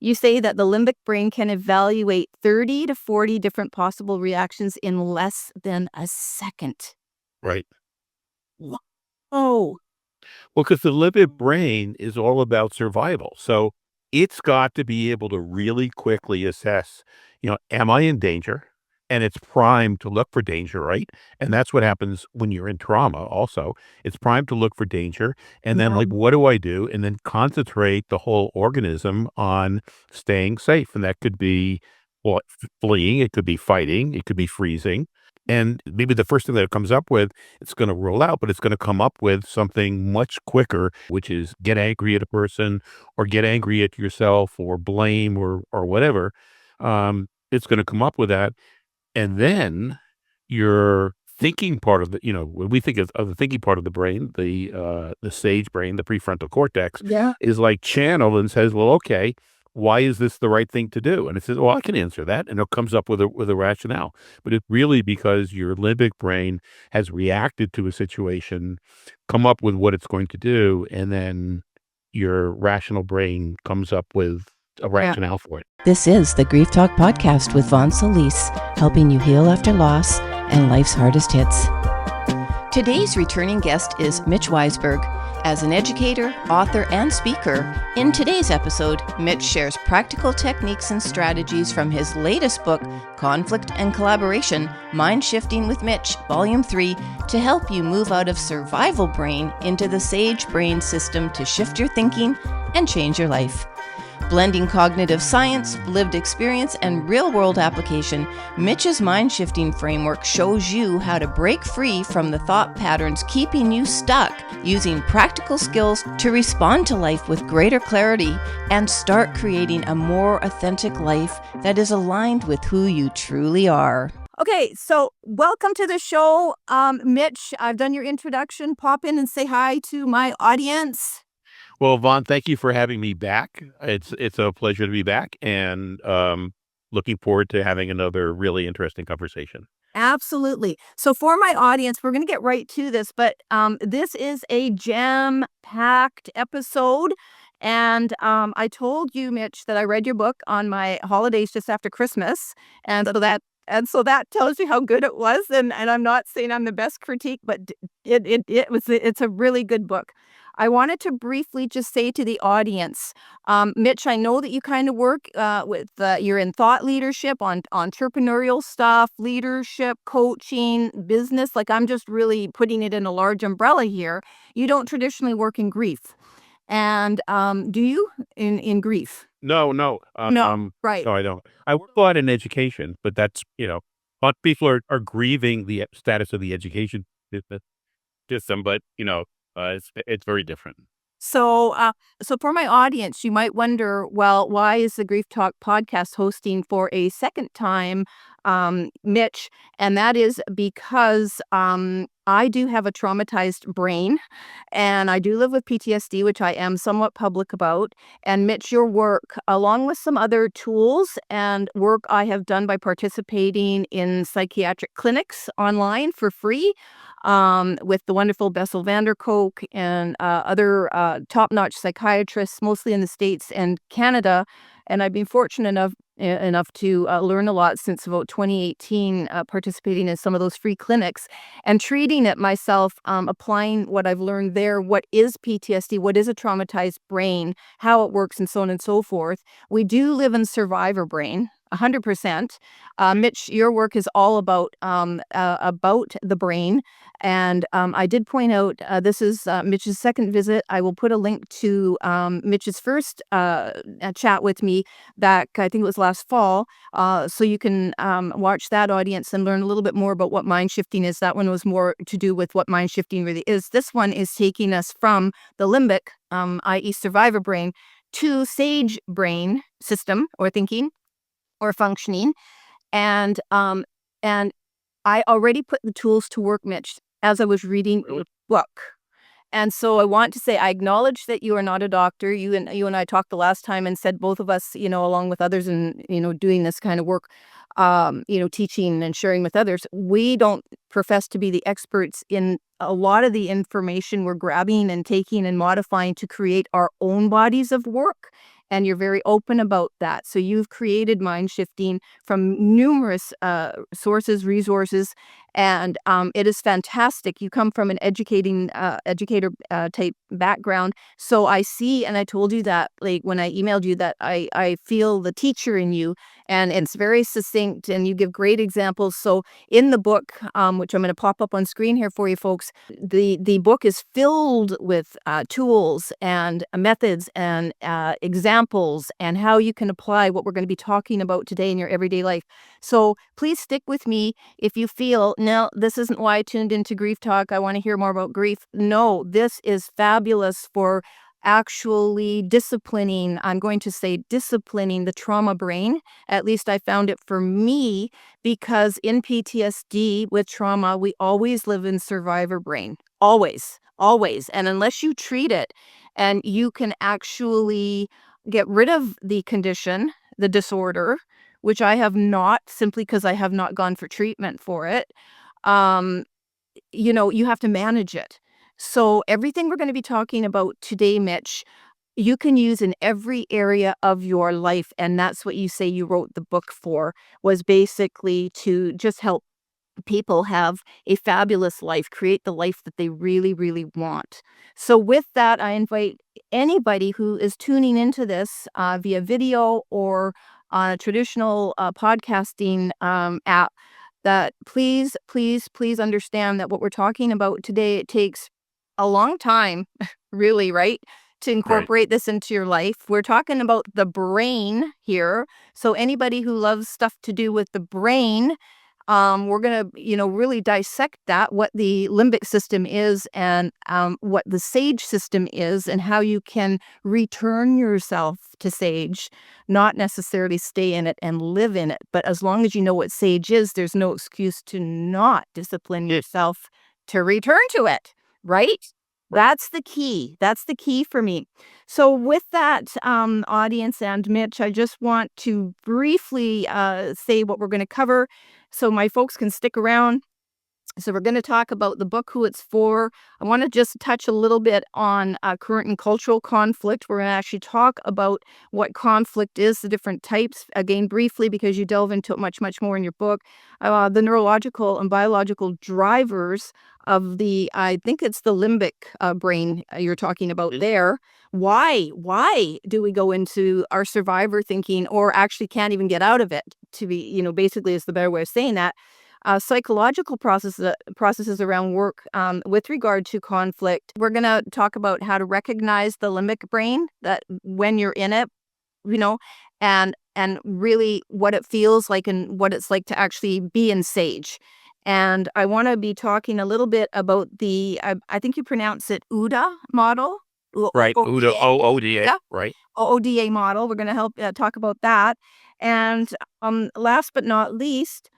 You say that the limbic brain can evaluate 30 to 40 different possible reactions in less than a second. Right. Oh, Well, because the limbic brain is all about survival. So it's got to be able to really quickly assess, am I in danger? And it's primed to look for danger, right? And that's what happens when you're in trauma also. It's primed to look for danger. And then, yeah. like, what do I do? And then concentrate the whole organism on staying safe. And that could be, well, fleeing, it could be fighting, it could be freezing. And maybe the first thing that it comes up with, it's going to rule out, but it's going to come up with something much quicker, which is get angry at a person or get angry at yourself or blame or whatever. It's going to come up with that. And then your thinking part of when we think of the thinking part of the brain, the sage brain, the prefrontal cortex Yeah. is like channeled and says, well, okay, why is this the right thing to do? And it says, well, I can answer that. And it comes up with a rationale. But it's really because your limbic brain has reacted to a situation, come up with what it's going to do, and then your rational brain comes up with a Yeah. rationale for it. This is the Grief Talk Podcast with Vaughn Solis, helping you heal after loss and life's hardest hits. Today's returning guest is Mitch Weisburgh. As an educator, author, and speaker, in today's episode, Mitch shares practical techniques and strategies from his latest book, Conflict and Collaboration, MindShifting with Mitch, Volume 3, to help you move out of survival brain into the sage brain system to shift your thinking and change your life. Blending cognitive science, lived experience, and real-world application, Mitch's mind-shifting framework shows you how to break free from the thought patterns keeping you stuck, using practical skills to respond to life with greater clarity and start creating a more authentic life that is aligned with who you truly are. Okay, so welcome to the show. Mitch, I've done your introduction. Pop in and say hi to my audience. Well, Vaughn, thank you for having me back. It's a pleasure to be back, and looking forward to having another really interesting conversation. Absolutely. So for my audience, we're going to get right to this, but this is a jam-packed episode. And I told you, Mitch, that I read your book on my holidays just after Christmas. So that tells you how good it was. And I'm not saying I'm the best critique, but it's a really good book. I wanted to briefly just say to the audience, Mitch, I know that you kind of work you're in thought leadership on entrepreneurial stuff, leadership, coaching, business. Like I'm just really putting it in a large umbrella here. You don't traditionally work in grief. And do you in grief? No, No, right. no, I don't. I work a lot in education, but that's a lot of people are grieving the status of the education system, but it's very different. So, so for my audience, you might wonder, well, why is the Grief Talk podcast hosting for a second time, Mitch? And that is because I do have a traumatized brain, and I do live with PTSD, which I am somewhat public about. And Mitch, your work, along with some other tools and work I have done by participating in psychiatric clinics online for free, with the wonderful Bessel van der Kolk and other top-notch psychiatrists, mostly in the States and Canada. And I've been fortunate enough to learn a lot since about 2018, participating in some of those free clinics and treating it myself, applying what I've learned there. What is PTSD? What is a traumatized brain? How it works, and so on and so forth. We do live in survivor brain. 100%. Mitch, your work is all about the brain, and I did point out this is Mitch's second visit. I will put a link to Mitch's first chat with me back, I think it was last fall, so you can watch that, audience, and learn a little bit more about what mind shifting is. That one was more to do with what mind shifting really is. This one is taking us from the limbic, i.e. survivor brain, to sage brain system or thinking or functioning. And I already put the tools to work, Mitch, as I was reading the book. And so I want to say, I acknowledge that you are not a doctor. You and I talked the last time and said both of us, along with others and, doing this kind of work, teaching and sharing with others, we don't profess to be the experts in a lot of the information we're grabbing and taking and modifying to create our own bodies of work and you're very open about that. So you've created mind shifting from numerous sources, resources, and it is fantastic. You come from an educator type background, so I see, and I told you that, like when I emailed you, that I feel the teacher in you, and it's very succinct, and you give great examples. So in the book, which I'm going to pop up on screen here for you folks, the book is filled with tools and methods and examples and how you can apply what we're going to be talking about today in your everyday life. So please stick with me if you feel, no, this isn't why I tuned into Grief Talk. I want to hear more about grief. No, this is fabulous for actually disciplining, I'm going to say disciplining the trauma brain. At least I found it for me, because in PTSD with trauma, we always live in survivor brain. Always, always. And unless you treat it and you can actually get rid of the condition, the disorder, which I have not, simply because I have not gone for treatment for it, um, you have to manage it. So everything we're going to be talking about today, Mitch, you can use in every area of your life. And that's what you say you wrote the book for, was basically to just help people have a fabulous life, create the life that they really, really want. So with that, I invite anybody who is tuning into this via video or on a traditional podcasting app, that please, please, please understand that what we're talking about today, it takes a long time, really, right, to Right. incorporate this into your life. We're talking about the brain here. So anybody who loves stuff to do with the brain, we're going to, really dissect that, what the limbic system is, and what the sage system is, and how you can return yourself to sage, not necessarily stay in it and live in it. But as long as you know what sage is, there's no excuse to not discipline yourself to return to it, right? That's the key. That's the key for me. So with that, audience and Mitch, I just want to briefly say what we're going to cover so my folks can stick around. So we're going to talk about the book, who it's for. I want to just touch a little bit on current and cultural conflict. We're going to actually talk about what conflict is, the different types, again, briefly, because you delve into it much, much more in your book. The neurological and biological drivers of I think it's the limbic brain you're talking about there. Why do we go into our survivor thinking, or actually can't even get out of it, to be, basically is the better way of saying that. Psychological processes around work with regard to conflict. We're going to talk about how to recognize the limbic brain, that when you're in it, you know, and really what it feels like and what it's like to actually be in sage. And I want to be talking a little bit about I think you pronounce it OODA model. Right. OODA, OODA. OODA, Yeah. right? OODA model. We're going to help talk about that. And last but not least,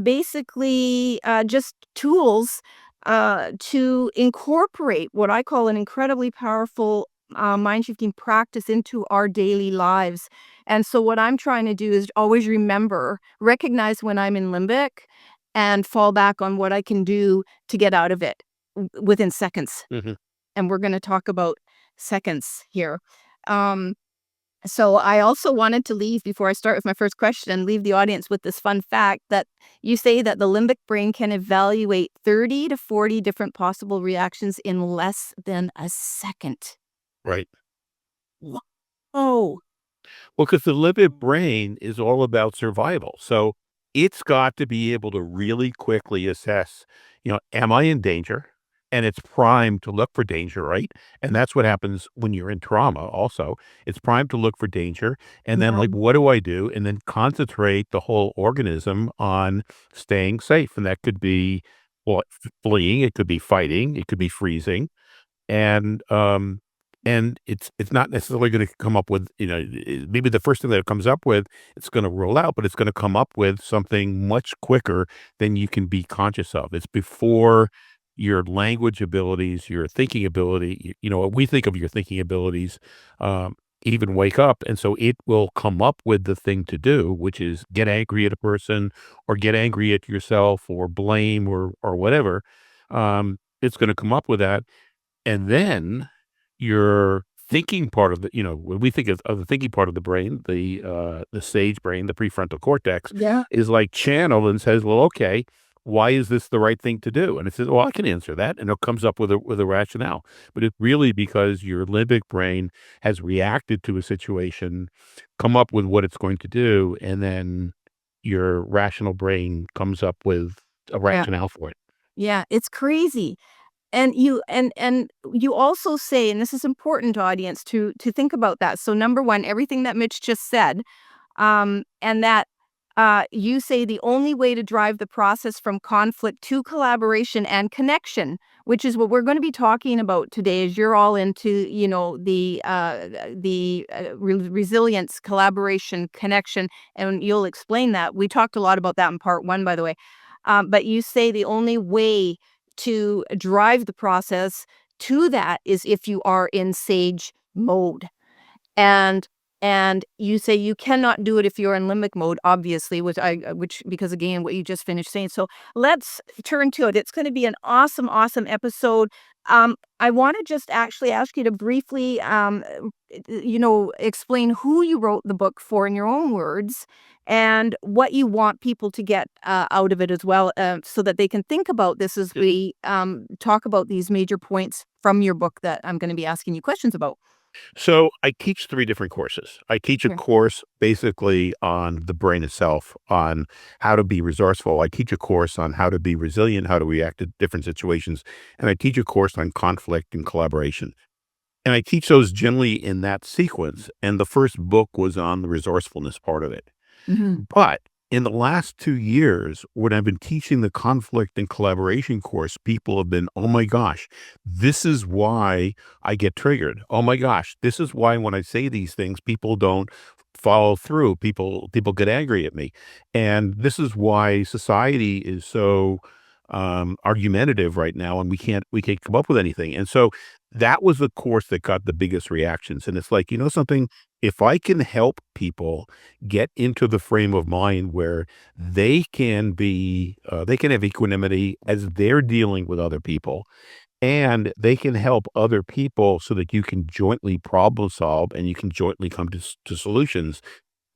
basically just tools to incorporate what I call an incredibly powerful mind shifting practice into our daily lives. And so what I'm trying to do is always recognize when I'm in limbic, and fall back on what I can do to get out of it within seconds. Mhm. And we're going to talk about seconds here. So I also wanted to leave, before I start with my first question, leave the audience with this fun fact that you say that the limbic brain can evaluate 30 to 40 different possible reactions in less than a second. Right. Oh, Well, because the limbic brain is all about survival. So it's got to be able to really quickly assess, am I in danger? And it's primed to look for danger, right? And that's what happens when you're in trauma also. It's primed to look for danger. And then, yeah. like, what do I do? And then concentrate the whole organism on staying safe. And that could be, well, fleeing, it could be fighting, it could be freezing. And it's not necessarily gonna come up with, maybe the first thing that it comes up with, it's gonna roll out, but it's gonna come up with something much quicker than you can be conscious of. It's before your language abilities, your thinking ability, we think of your thinking abilities, even wake up, and so it will come up with the thing to do, which is get angry at a person or get angry at yourself or blame or whatever. It's gonna come up with that, and then your thinking part of when we think of the thinking part of the brain, the sage brain, the prefrontal cortex Yeah. is like channeled and says, well, okay, why is this the right thing to do? And it says, well, I can answer that. And it comes up with a rationale. But it's really because your limbic brain has reacted to a situation, come up with what it's going to do, and then your rational brain comes up with a Yeah. rationale for it. Yeah, it's crazy. And you also say, and this is important, audience, to think about that. So number one, everything that Mitch just said, and that you say the only way to drive the process from conflict to collaboration and connection, which is what we're going to be talking about today, is you're all into, resilience, collaboration, connection, and you'll explain that. We talked a lot about that in part one, by the way. But you say the only way to drive the process to that is if you are in sage mode. And and you say you cannot do it if you're in limbic mode, obviously, which because again, what you just finished saying. So let's turn to it. It's going to be an awesome, awesome episode. I want to just actually ask you to briefly, explain who you wrote the book for in your own words, and what you want people to get out of it as well, so that they can think about this as we talk about these major points from your book that I'm going to be asking you questions about. So I teach 3 different courses. I teach a Okay. course basically on the brain itself, on how to be resourceful. I teach a course on how to be resilient, how to react to different situations, and I teach a course on conflict and collaboration. And I teach those generally in that sequence, and the first book was on the resourcefulness part of it. Mhm. But in the last 2 years, when I've been teaching the conflict and collaboration course, people have been, "Oh my gosh, this is why I get triggered. Oh my gosh, this is why when I say these things, people don't follow through. People get angry at me. And this is why society is so argumentative right now, and we can't come up with anything." And so that was the course that got the biggest reactions. And it's like, you know something? If I can help people get into the frame of mind where they can have equanimity as they're dealing with other people, and they can help other people so that you can jointly problem solve and you can jointly come to solutions,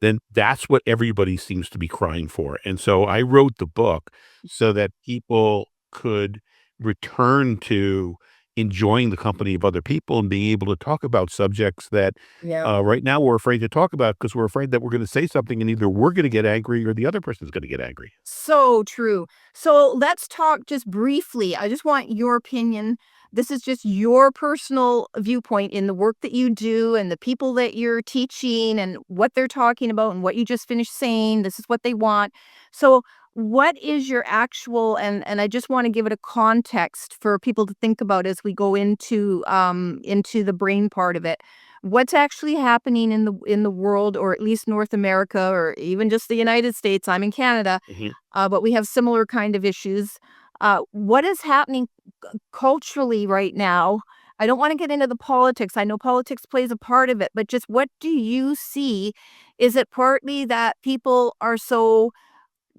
then that's what everybody seems to be crying for. And so I wrote the book so that people could return to enjoying the company of other people and being able to talk about subjects that Yeah. right now we're afraid to talk about because we're afraid that we're going to say something and either we're going to get angry or the other person's going to get angry. So true. So let's talk just briefly. I just want your opinion. This is just your personal viewpoint in the work that you do and the people that you're teaching and what they're talking about and what you just finished saying. This is what they want. So what is your actual, and I just want to give it a context for people to think about as we go into the brain part of it. What's actually happening in the world, or at least North America, or even just the United States? I'm in Canada, Mhm. but we have similar kind of issues. What is happening culturally right now? I don't want to get into the politics. I know politics plays a part of it, but just what do you see? Is it partly that people are so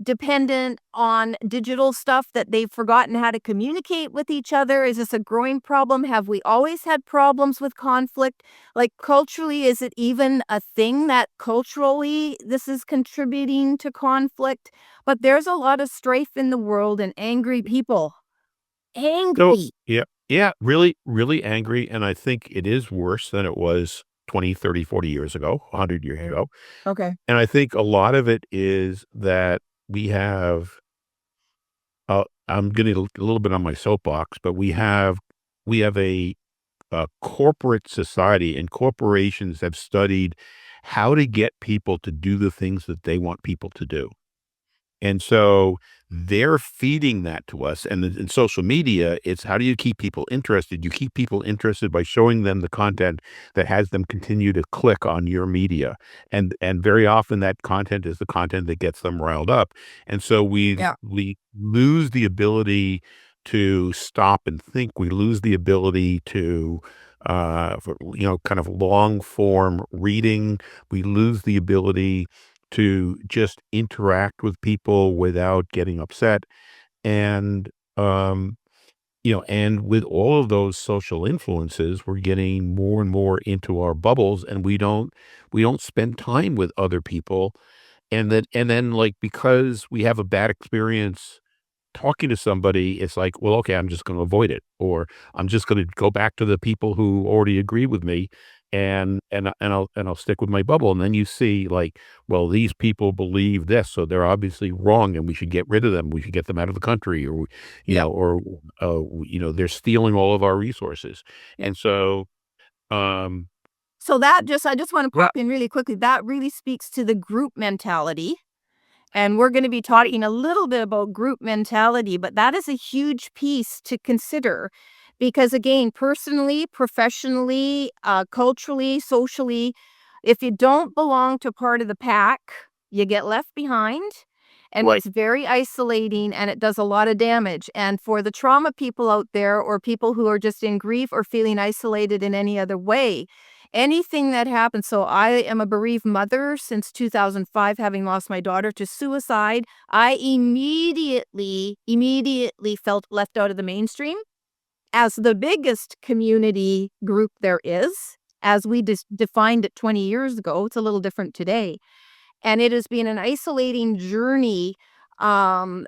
dependent on digital stuff that they've forgotten how to communicate with each other? Is this a growing problem? Have we always had problems with conflict? Like culturally, is it even a thing that culturally this is contributing to conflict? But there's a lot of strife in the world and angry people. So, Angry. yeah, yeah, really, really angry. And I think it is worse than it was 20, 30, 40 years ago, 100 years Mm. ago. Okay. And I think a lot of it is that we have, I'm getting a little bit on my soapbox, but we have a corporate society, and corporations have studied how to get people to do the things that they want people to do. And so they're feeding that to us. And in social media, it's how do you keep people interested? You keep people interested by showing them the content that has them continue to click on your media. And very often that content is the content that gets them riled up. And so we Yeah. we lose the ability to stop and think. We lose the ability to kind of long form reading. We lose the ability to just interact with people without getting upset. And, um, and with all of those social influences, we're getting more and more into our bubbles, and we don't spend time with other people. And then, like, because we have a bad experience talking to somebody, it's like, well, okay, I'm just going to avoid it, or I'm just going to go back to the people who already agree with me, and I'll stick with my bubble. And then you see, like, well, these people believe this, so they're obviously wrong, and we should get rid of them. We should get them out of the country, or Yeah. they're stealing all of our resources, and so um, So I just want to pop in really quickly. That really speaks to the group mentality. And we're going to be talking a little bit about group mentality, but that is a huge piece to consider because, again, personally, professionally, culturally, socially, if you don't belong to part of the pack, you get left behind. And right. it's very isolating and it does a lot of damage. And for the trauma people out there or people who are just in grief or feeling isolated in any other way, anything that happens. So I am a bereaved mother since 2005, having lost my daughter to suicide. I immediately felt left out of the mainstream as the biggest community group there is, as we defined it 20 years ago. It's a little different today. And it has been an isolating journey. Um,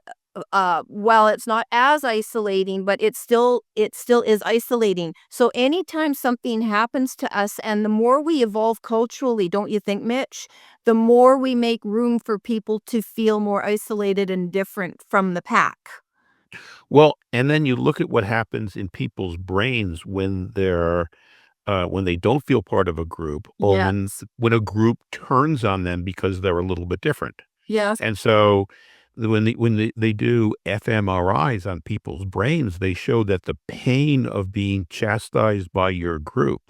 well, it's not as isolating, but it still is isolating. So anytime something happens to us, and the more we evolve culturally, don't you think, Mitch? The more we make room for people to feel more isolated and different from the pack. Well, and then you look at what happens in people's brains when they don't feel part of a group, or when Yes. when a group turns on them because they're a little bit different. Yes. And so when they do fMRIs on people's brains, they show that the pain of being chastised by your group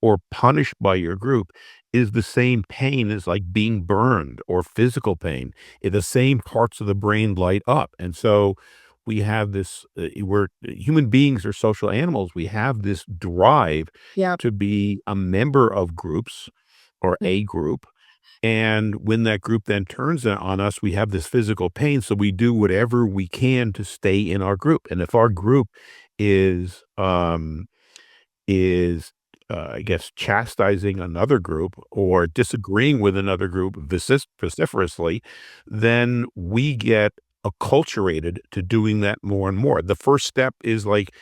or punished by your group is the same pain as, like, being burned or physical pain. The same parts of the brain light up. And so we have this, we're human beings are social animals. We have this drive Yeah. to be a member of groups or a group, and when that group then turns on us, we have this physical pain, so we do whatever we can to stay in our group. And if our group is, is, I guess, chastising another group or disagreeing with another group vociferously, then we get acculturated to doing that more and more. The first step is like,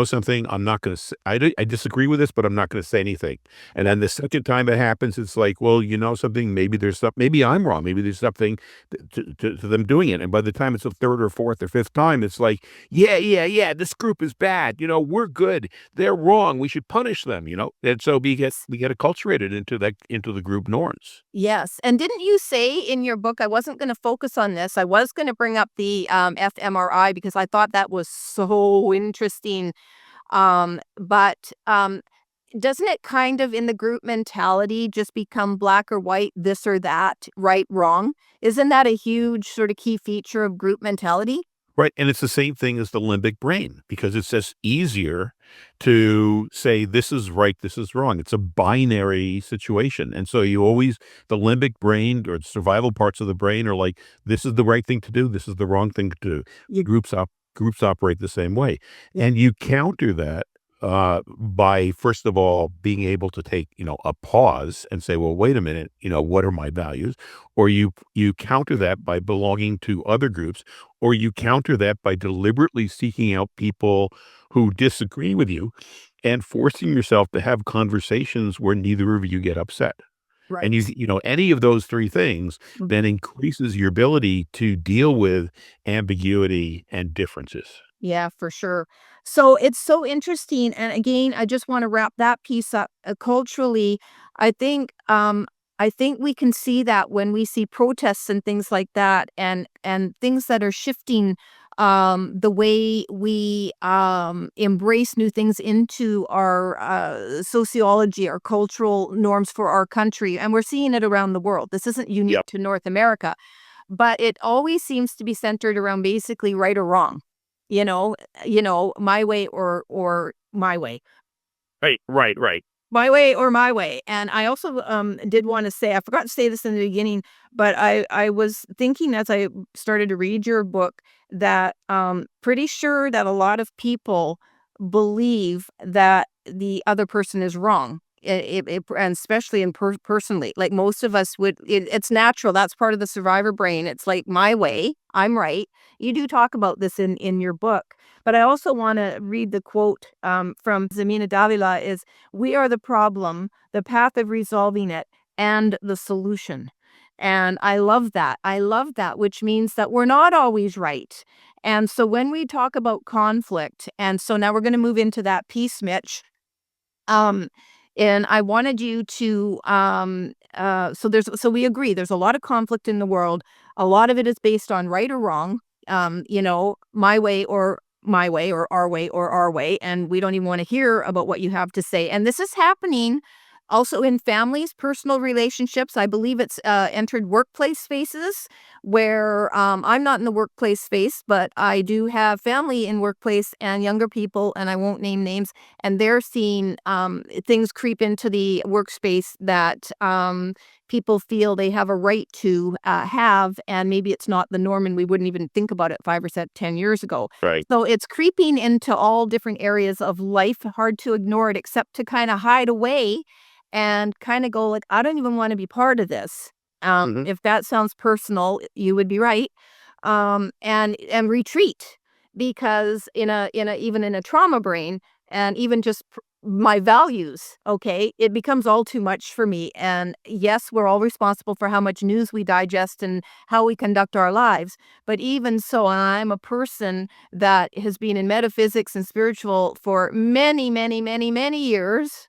something, I'm not going to, I disagree with this, but I'm not going to say anything. And then the second time it happens, it's like, well, something, maybe I'm wrong. Maybe there's something to them doing it. And by the time it's the third or fourth or fifth time, it's like, yeah, yeah, yeah, this group is bad. We're good, they're wrong. We should punish them. And so we get acculturated into the group norms. Yes, and didn't you say in your book, I wasn't gonna focus on this, I was gonna bring up the, fMRI because I thought that was so interesting, but doesn't it kind of in the group mentality just become black or white, this or that, right, wrong? Isn't that a huge sort of key feature of group mentality? Right, and it's the same thing as the limbic brain because it's just easier to say this is right, this is wrong. It's a binary situation, and so the limbic brain or the survival parts of the brain are like, this is the right thing to do, this is the wrong thing to do. You Groups operate the same way, and you counter that by, first of all, being able to take, a pause and say, well, wait a minute, what are my values? Or you counter that by belonging to other groups, or you counter that by deliberately seeking out people who disagree with you and forcing yourself to have conversations where neither of you get upset. And Right. any of those three things then increases your ability to deal with ambiguity and differences. Yeah, for sure. So it's so interesting. And again, I just want to wrap that piece up culturally. I think I think we can see that when we see protests and things like that and things that are shifting the way we embrace new things into our sociology, our cultural norms for our country. And we're seeing it around the world. This isn't unique Yep. to North America, but it always seems to be centered around basically right or wrong. My way or my way. Right, right, right. My way or my way. And I also did want to say, I forgot to say this in the beginning, but I was thinking as I started to read your book that pretty sure that a lot of people believe that the other person is wrong. And especially in personally, like most of us would, it's natural. That's part of the survivor brain. It's like my way, I'm right. You do talk about this in your book, but I also want to read the quote from Zamina Davila is, "We are the problem, the path of resolving it, and the solution." And I love that. I love that, which means that we're not always right. And so when we talk about conflict, and so now we're going to move into that piece, Mitch. Um, and I wanted you to so we agree there's a lot of conflict in the world. A lot of it is based on right or wrong. My way or my way or our way, and we don't even want to hear about what you have to say. And this is happening also in families, personal relationships. I believe it's entered workplace spaces where I'm not in the workplace space, but I do have family in workplace and younger people, and I won't name names, and they're seeing things creep into the workspace that people feel they have a right to have, and maybe it's not the norm, and we wouldn't even think about it 5 or 10 years ago. Right. So it's creeping into all different areas of life. Hard to ignore it, except to kind of hide away and kind of go like, I don't even want to be part of this. Hmm. If that sounds personal, you would be right. And retreat, because in a even in a trauma brain, and even just my values, okay, it becomes all too much for me. And yes, we're all responsible for how much news we digest and how we conduct our lives. But even so, I'm a person that has been in metaphysics and spiritual for many, many, many, many years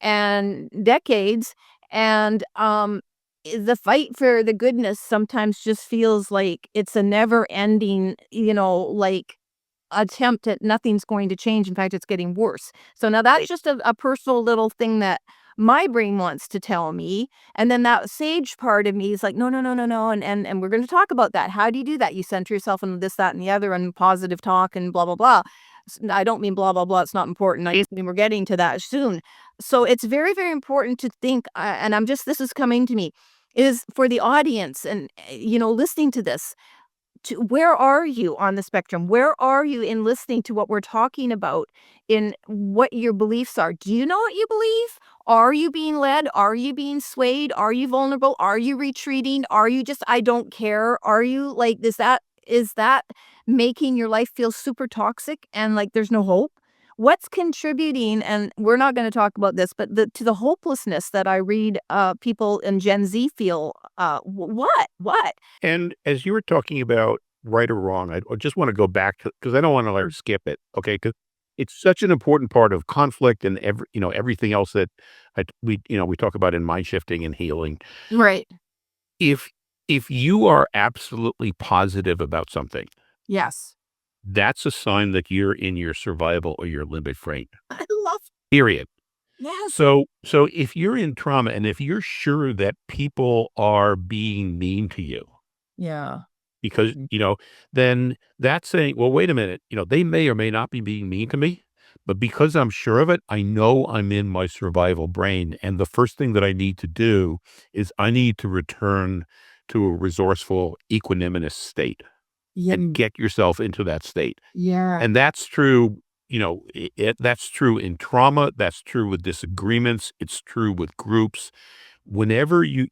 and decades. And the fight for the goodness sometimes just feels like it's a never ending, like attempt at nothing's going to change. In fact, it's getting worse. So now that's just a personal little thing that my brain wants to tell me. And then that sage part of me is like, no, no, no, no, no. And we're going to talk about that. How do you do that? You center yourself on this, that, and the other, and positive talk and blah, blah, blah. I don't mean blah, blah, blah. It's not important. I mean, we're getting to that soon. So it's very, very important to think, and this is coming to me, is for the audience and, listening to this, to where are you on the spectrum? Where are you in listening to what we're talking about, in what your beliefs are? Do you know what you believe? Are you being led? Are you being swayed? Are you vulnerable? Are you retreating? Are you just, I don't care? Are you like, is that making your life feel super toxic and like there's no hope? What's contributing, and we're not going to talk about this, but to the hopelessness that I read people in Gen Z feel, what? And as you were talking about right or wrong, I just want to go back to, because I don't want to like skip it. Okay. Because it's such an important part of conflict and everything else that we talk about in mind shifting and healing. Right. If, if you are absolutely positive about something, Yes. that's a sign that you're in your survival or your limbic brain, I love period. Yes. So if you're in trauma and if you're sure that people are being mean to you, Yeah. because, then that's saying, well, wait a minute, they may or may not be being mean to me, but because I'm sure of it, I know I'm in my survival brain. And the first thing that I need to do is I need to return to a resourceful, equanimous state Yeah. and get yourself into that state. Yeah. And that's true, that's true in trauma. That's true with disagreements. It's true with groups. Whenever you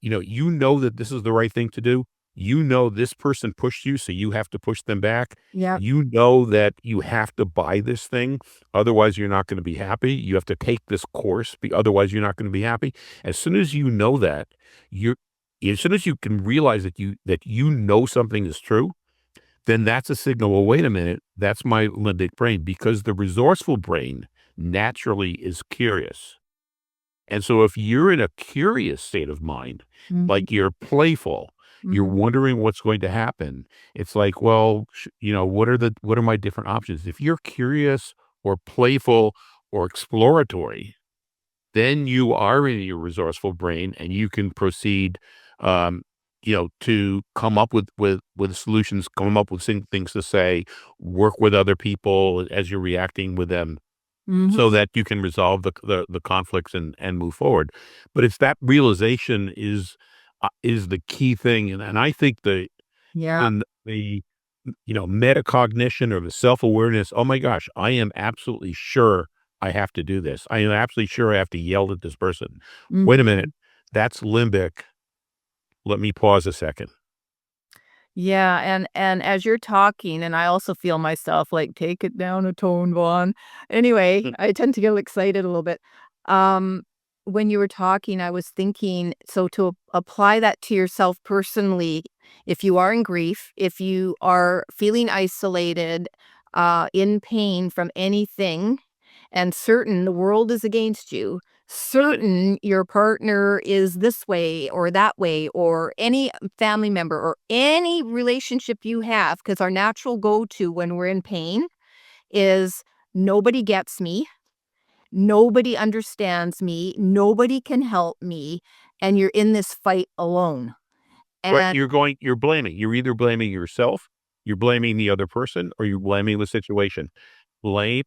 know that this is the right thing to do, this person pushed you, so you have to push them back. Yeah. You know that you have to buy this thing, otherwise you're not going to be happy. You have to take this course, otherwise you're not going to be happy. As soon as you know that, you're as soon as you can realize that you know something is true, then that's a signal. Well, wait a minute, that's my limbic brain, because the resourceful brain naturally is curious. And so if you're in a curious state of mind, Mhm. like you're playful, you're Mhm. wondering what's going to happen. It's like, well, what are my different options? If you're curious or playful or exploratory, then you are in your resourceful brain and you can proceed, to come up with solutions, come up with things to say, work with other people as you're reacting with them. so that you can resolve the conflicts and move forward. But it's that realization is the key thing, and I think Yeah. the metacognition or the self-awareness, "Oh my gosh, I am absolutely sure I have to do this. I am absolutely sure I have to yell at this person. Mm. Wait a minute, that's limbic. Let me pause a second." Yeah, and as you're talking, and I also feel myself like, "Take it down a tone, Vaughn." Anyway, Mm. I tend to get excited a little bit. Um, when you were talking, I was thinking, so to apply that to yourself personally, if you are in grief, if you are feeling isolated, in pain from anything, and certain the world is against you, certain your partner is this way or that way, or any family member or any relationship you have, because our natural go-to when we're in pain is nobody gets me, nobody understands me, nobody can help me, and you're in this fight alone. Right, And you're blaming. You're either blaming yourself, you're blaming the other person, or you're blaming the situation. Blame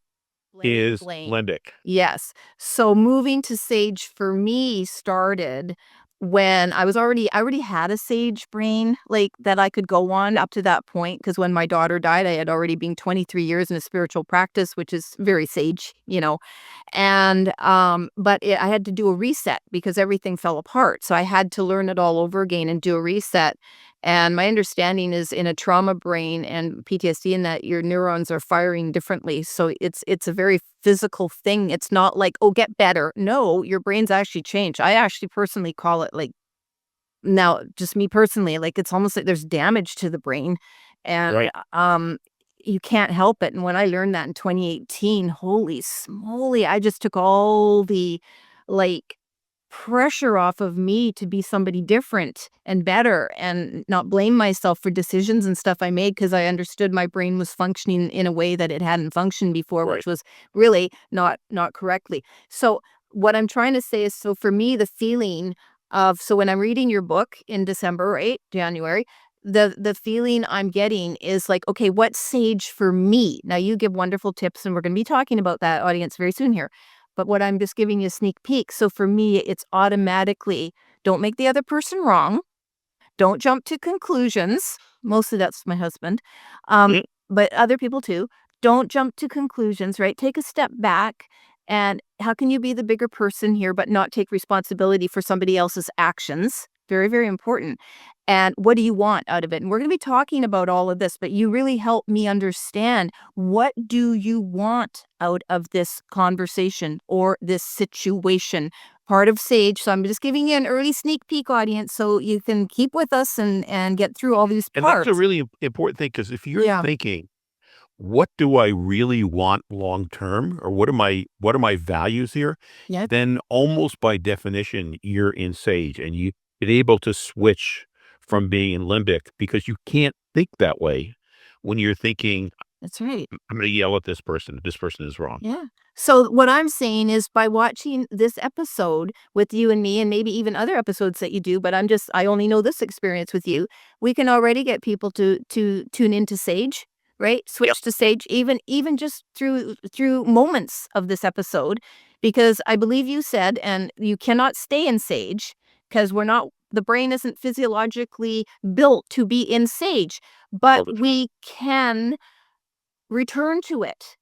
blame, is blame. limbic. Yes. So moving to sage for me started when I already had a sage brain, like, that I could go on up to that point. Because when my daughter died, I had already been 23 years in a spiritual practice, which is very sage, and, I had to do a reset because everything fell apart, so I had to learn it all over again and do a reset, and my understanding is in a trauma brain and PTSD in that your neurons are firing differently, so it's a very physical thing, it's not like, "Oh, get better." No, your brain's actually changed. I actually personally call it, like, now, just me personally, like, it's almost like there's damage to the brain, and, Right. you can't help it, and when I learned that in 2018, holy smoly, I just took all the, like, pressure off of me to be somebody different and better and not blame myself for decisions and stuff I made because I understood my brain was functioning in a way that it hadn't functioned before, Right. which was really not correctly. So, what I'm trying to say is, so for me, the feeling so when I'm reading your book in December, right, January, the feeling I'm getting is like, okay, what's sage for me? Now you give wonderful tips, and we're going to be talking about that, audience, very soon here. But what I'm just giving you a sneak peek. So for me, it's automatically don't make the other person wrong. Don't jump to conclusions. Mostly that's my husband, um, Mm. but other people too. Don't jump to conclusions, right? Take a step back. And how can you be the bigger person here, but not take responsibility for somebody else's actions? Very, very important. And what do you want out of it? And we're going to be talking about all of this, but you really help me understand, what do you want out of this conversation or this situation? Part of Sage. So I'm just giving you an early sneak peek, audience, so you can keep with us and get through all these And that's a parts. really important thing, because if you're Yeah. thinking, "What do I really want long term?" or "What are my values here?" Yeah. then almost by definition, you're in sage, and you get able to switch from being in limbic, because you can't think that way when you're thinking, That's right. "I'm gonna yell at this person. This person is wrong." Yeah. So what I'm saying is, by watching this episode with you and me, and maybe even other episodes that you do, but I only know this experience with you, we can already get people to tune into Sage, right? Yep. Switch to Sage, even just through moments of this episode, because I believe you said, and you cannot stay in Sage because we're not, the brain isn't physiologically built to be in Sage, but All the time. we can return to it,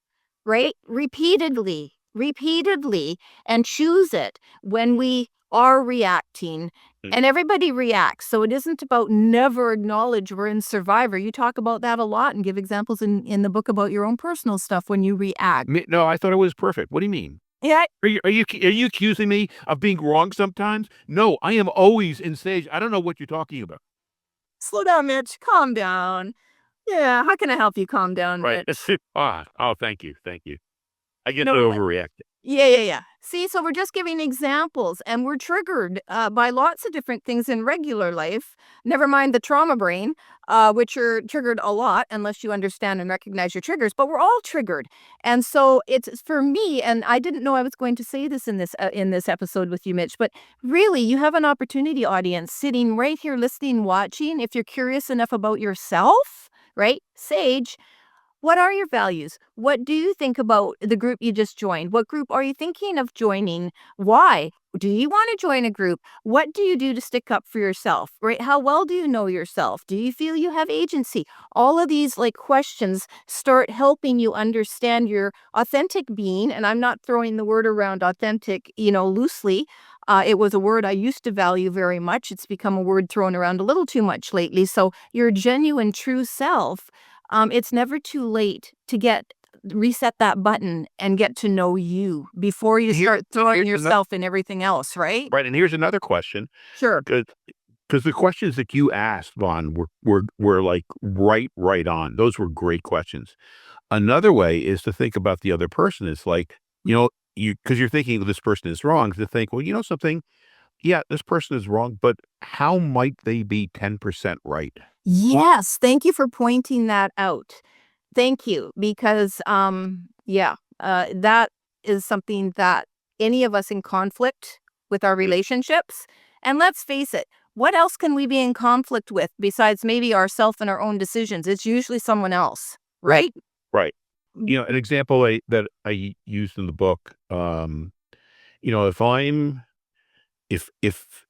right? Repeatedly, and choose it when we are reacting. Mm. And everybody reacts. So it isn't about never acknowledge we're in survivor. You talk about that a lot and give examples in the book about your own personal stuff when you react. No, I thought it was perfect. What do you mean? Yeah. Are you accusing me of being wrong sometimes? No, I am always in stage. I don't know what you're talking about. Slow down, Mitch. Calm down. Yeah. How can I help you calm down, Right. Mitch? Oh, thank you. Thank you. I get to No. overreact. Yeah. See, so we're just giving examples, and we're triggered by lots of different things in regular life. Never mind the trauma brain, which are triggered a lot unless you understand and recognize your triggers. But we're all triggered, and so it's for me. And I didn't know I was going to say this in this episode with you, Mitch. But really, you have an opportunity, audience, sitting right here, listening, watching. If you're curious enough about yourself, right, Sage, What are your values? What do you think about the group you just joined? What group are you thinking of joining? Why? Do you want to join a group? What do you do to stick up for yourself, right? How well do you know yourself? Do you feel you have agency? All of these like questions start helping you understand your authentic being. And I'm not throwing the word around authentic, loosely. It was a word I used to value very much. It's become a word thrown around a little too much lately. So your genuine true self, it's never too late to reset that button and get to know you before you Here, start throwing here's another, yourself in everything else, right? right, and here's another question, Sure. because the questions that you asked, Vaughn, were like right on. Those were great questions. Another way is to think about the other person. It's like, because you're thinking this person is wrong, to think, well, you know something? Yeah, this person is wrong, but how might they be 10% right? Yes, thank you for pointing that out. Thank you, because, yeah, that is something that any of us in conflict with our relationships, and let's face it, what else can we be in conflict with besides maybe ourself and our own decisions? It's usually someone else, right? Right. Mm. An example that I used in the book, if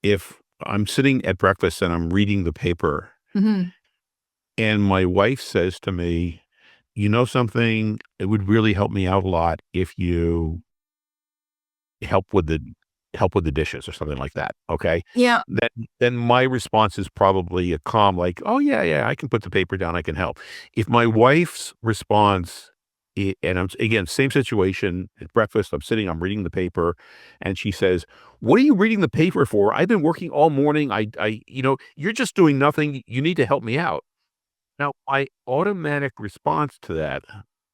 if I'm sitting at breakfast and I'm reading the paper Mhm. and my wife says to me, you know something, it would really help me out a lot if you help with the help with the dishes or something like that. Okay. Yeah. Then then my response is probably a calm, like, oh yeah, yeah, I can put the paper down, I can help. If my wife's response and again, same situation at breakfast, I'm reading the paper, and she says, what are you reading the paper for? I've been working all morning. You're just doing nothing. You need to help me out. Now, my automatic response to that,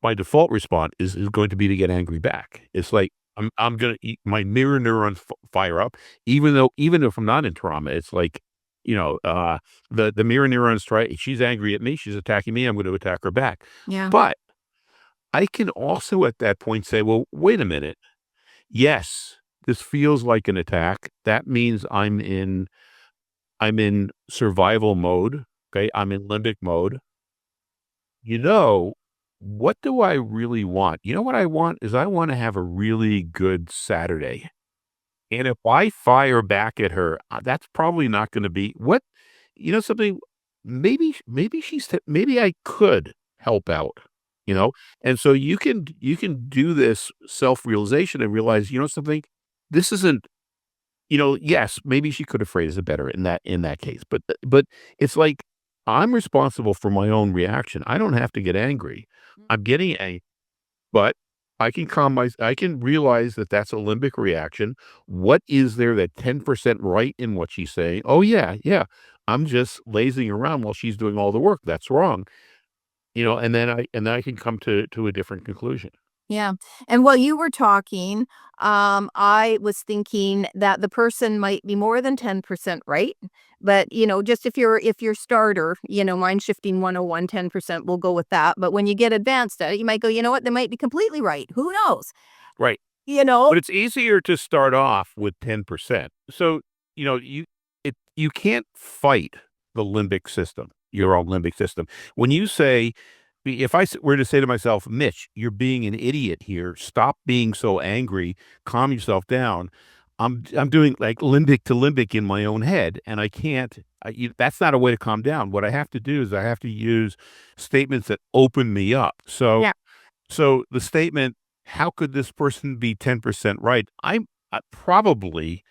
my default response is going to be to get angry back. It's like I'm gonna my mirror neurons fire up, even if I'm not in trauma. It's like, the mirror neurons try. She's angry at me. She's attacking me. I'm going to attack her back. Yeah. But I can also at that point say, well, wait a minute. Yes, this feels like an attack. That means I'm in survival mode. Okay, I'm in limbic mode. You know, what do I really want? You know what I want is I want to have a really good Saturday. And if I fire back at her, that's probably not going to be what, something, maybe I could help out, you know? And so you can do this self-realization and realize, something, this isn't, yes, maybe she could have phrased it better in that case, but it's like I'm responsible for my own reaction. I don't have to get angry. I'm getting angry, but I can realize that that's a limbic reaction. What is there that 10% right in what she's saying? Oh yeah, yeah. I'm just lazing around while she's doing all the work. That's wrong. And then I can come to a different conclusion. Yeah. And while you were talking, I was thinking that the person might be more than 10% right. But, just if you're starter, mind shifting 101, 10%, we'll go with that. But when you get advanced at it, you might go, you know what, they might be completely right. Who knows? Right. You know? But it's easier to start off with 10%. So, you can't fight the limbic system, your own limbic system. When you say, if were to say to myself, Mitch, you're being an idiot here. Stop being so angry. Calm yourself down. I'm doing like limbic to limbic in my own head, and I can't. That's not a way to calm down. What I have to do is I have to use statements that open me up. So Yeah. so the statement, "How could this person be 10% right?" I'm probably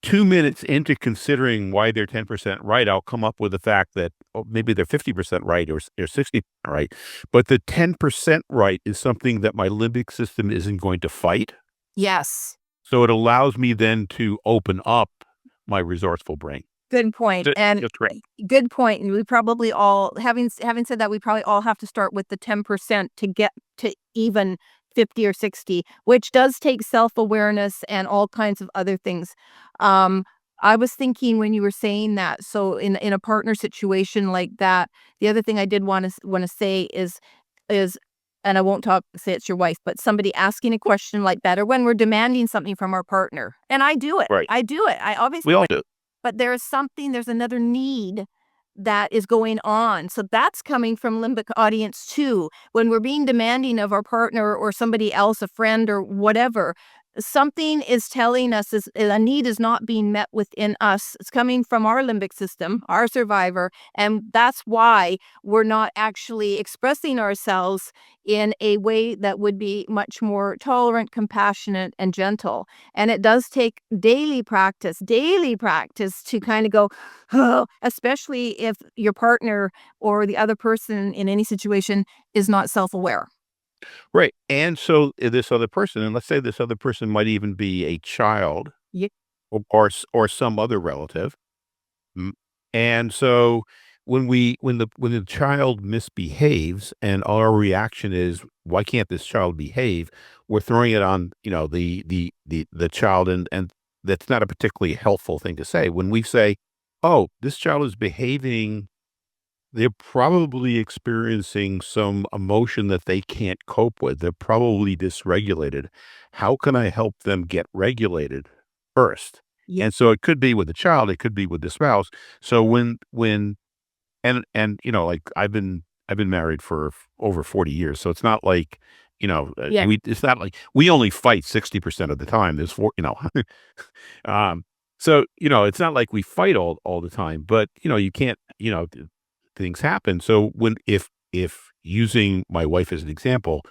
2 minutes into considering why they're 10% right, I'll come up with the fact that, oh, maybe they're 50% right or 60 right. But the 10% right is something that my limbic system isn't going to fight. Yes. So it allows me then to open up my resourceful brain Good point. And to train. good point. And we probably all, having said that, we probably all have to start with the 10% to get to even 50 or 60, which does take self-awareness and all kinds of other things. Um, I was thinking when you were saying that, so in a partner situation like that, the other thing I did want to say is and I won't say it's your wife, but somebody asking a question like that, or when we're demanding something from our partner. And I do it. Right. I do it. I obviously We all do. but there's another need that is going on. So that's coming from limbic audience too. When we're being demanding of our partner or somebody else, a friend or whatever, something is telling us a need is not being met within us. It's coming from our limbic system, our survivor, and that's why we're not actually expressing ourselves in a way that would be much more tolerant, compassionate, and gentle. And it does take daily practice to kind of go, oh, especially if your partner or the other person in any situation is not self-aware. Right. And so this other person, and let's say this other person might even be a child Yeah. or some other relative. Mm, and so when the child misbehaves and our reaction is, "Why can't this child behave?" We're throwing it on, the child, and that's not a particularly helpful thing to say. When we say, "Oh, this child is behaving," they're probably experiencing some emotion that they can't cope with. They're probably dysregulated. How can I help them get regulated first? Yeah. And so it could be with the child, it could be with the spouse. So when and like I've been married for over 40 years, so it's not like, Yeah. we it's not like we only fight 60% of the time. There's um so, it's not like we fight all the time, but you can't, things happen. So if using my wife as an example,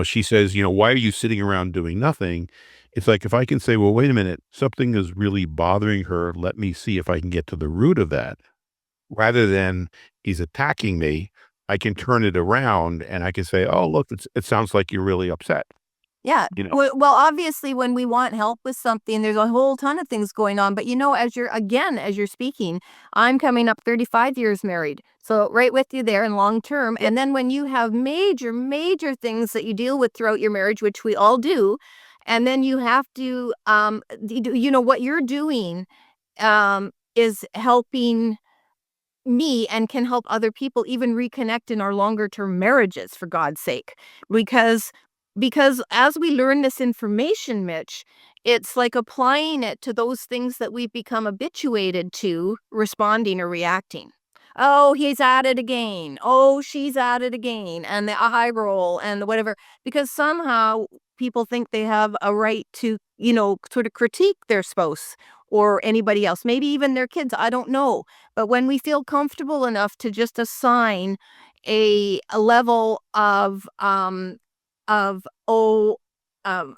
she says, "Why are you sitting around doing nothing?" It's like if I can say, "Well, wait a minute, something is really bothering her. Let me see if I can get to the root of that." Rather than he's attacking me, I can turn it around and I can say, "Oh, look, it sounds like you're really upset." Yeah. You know? Well, obviously, when we want help with something, there's a whole ton of things going on. But as you're speaking, I'm coming up 35 years married. So, right with you there in long term. Yep. And then when you have major, major things that you deal with throughout your marriage, which we all do, and then you have to, what you're doing is helping me and can help other people even reconnect in our longer term marriages, for God's sake. Because as we learn this information, Mitch, it's like applying it to those things that we've become habituated to responding or reacting. Oh, he's at it again. Oh, she's at it again. And the eye roll and the whatever. Because somehow people think they have a right to, sort of critique their spouse or anybody else, maybe even their kids. I don't know. But when we feel comfortable enough to just assign a level of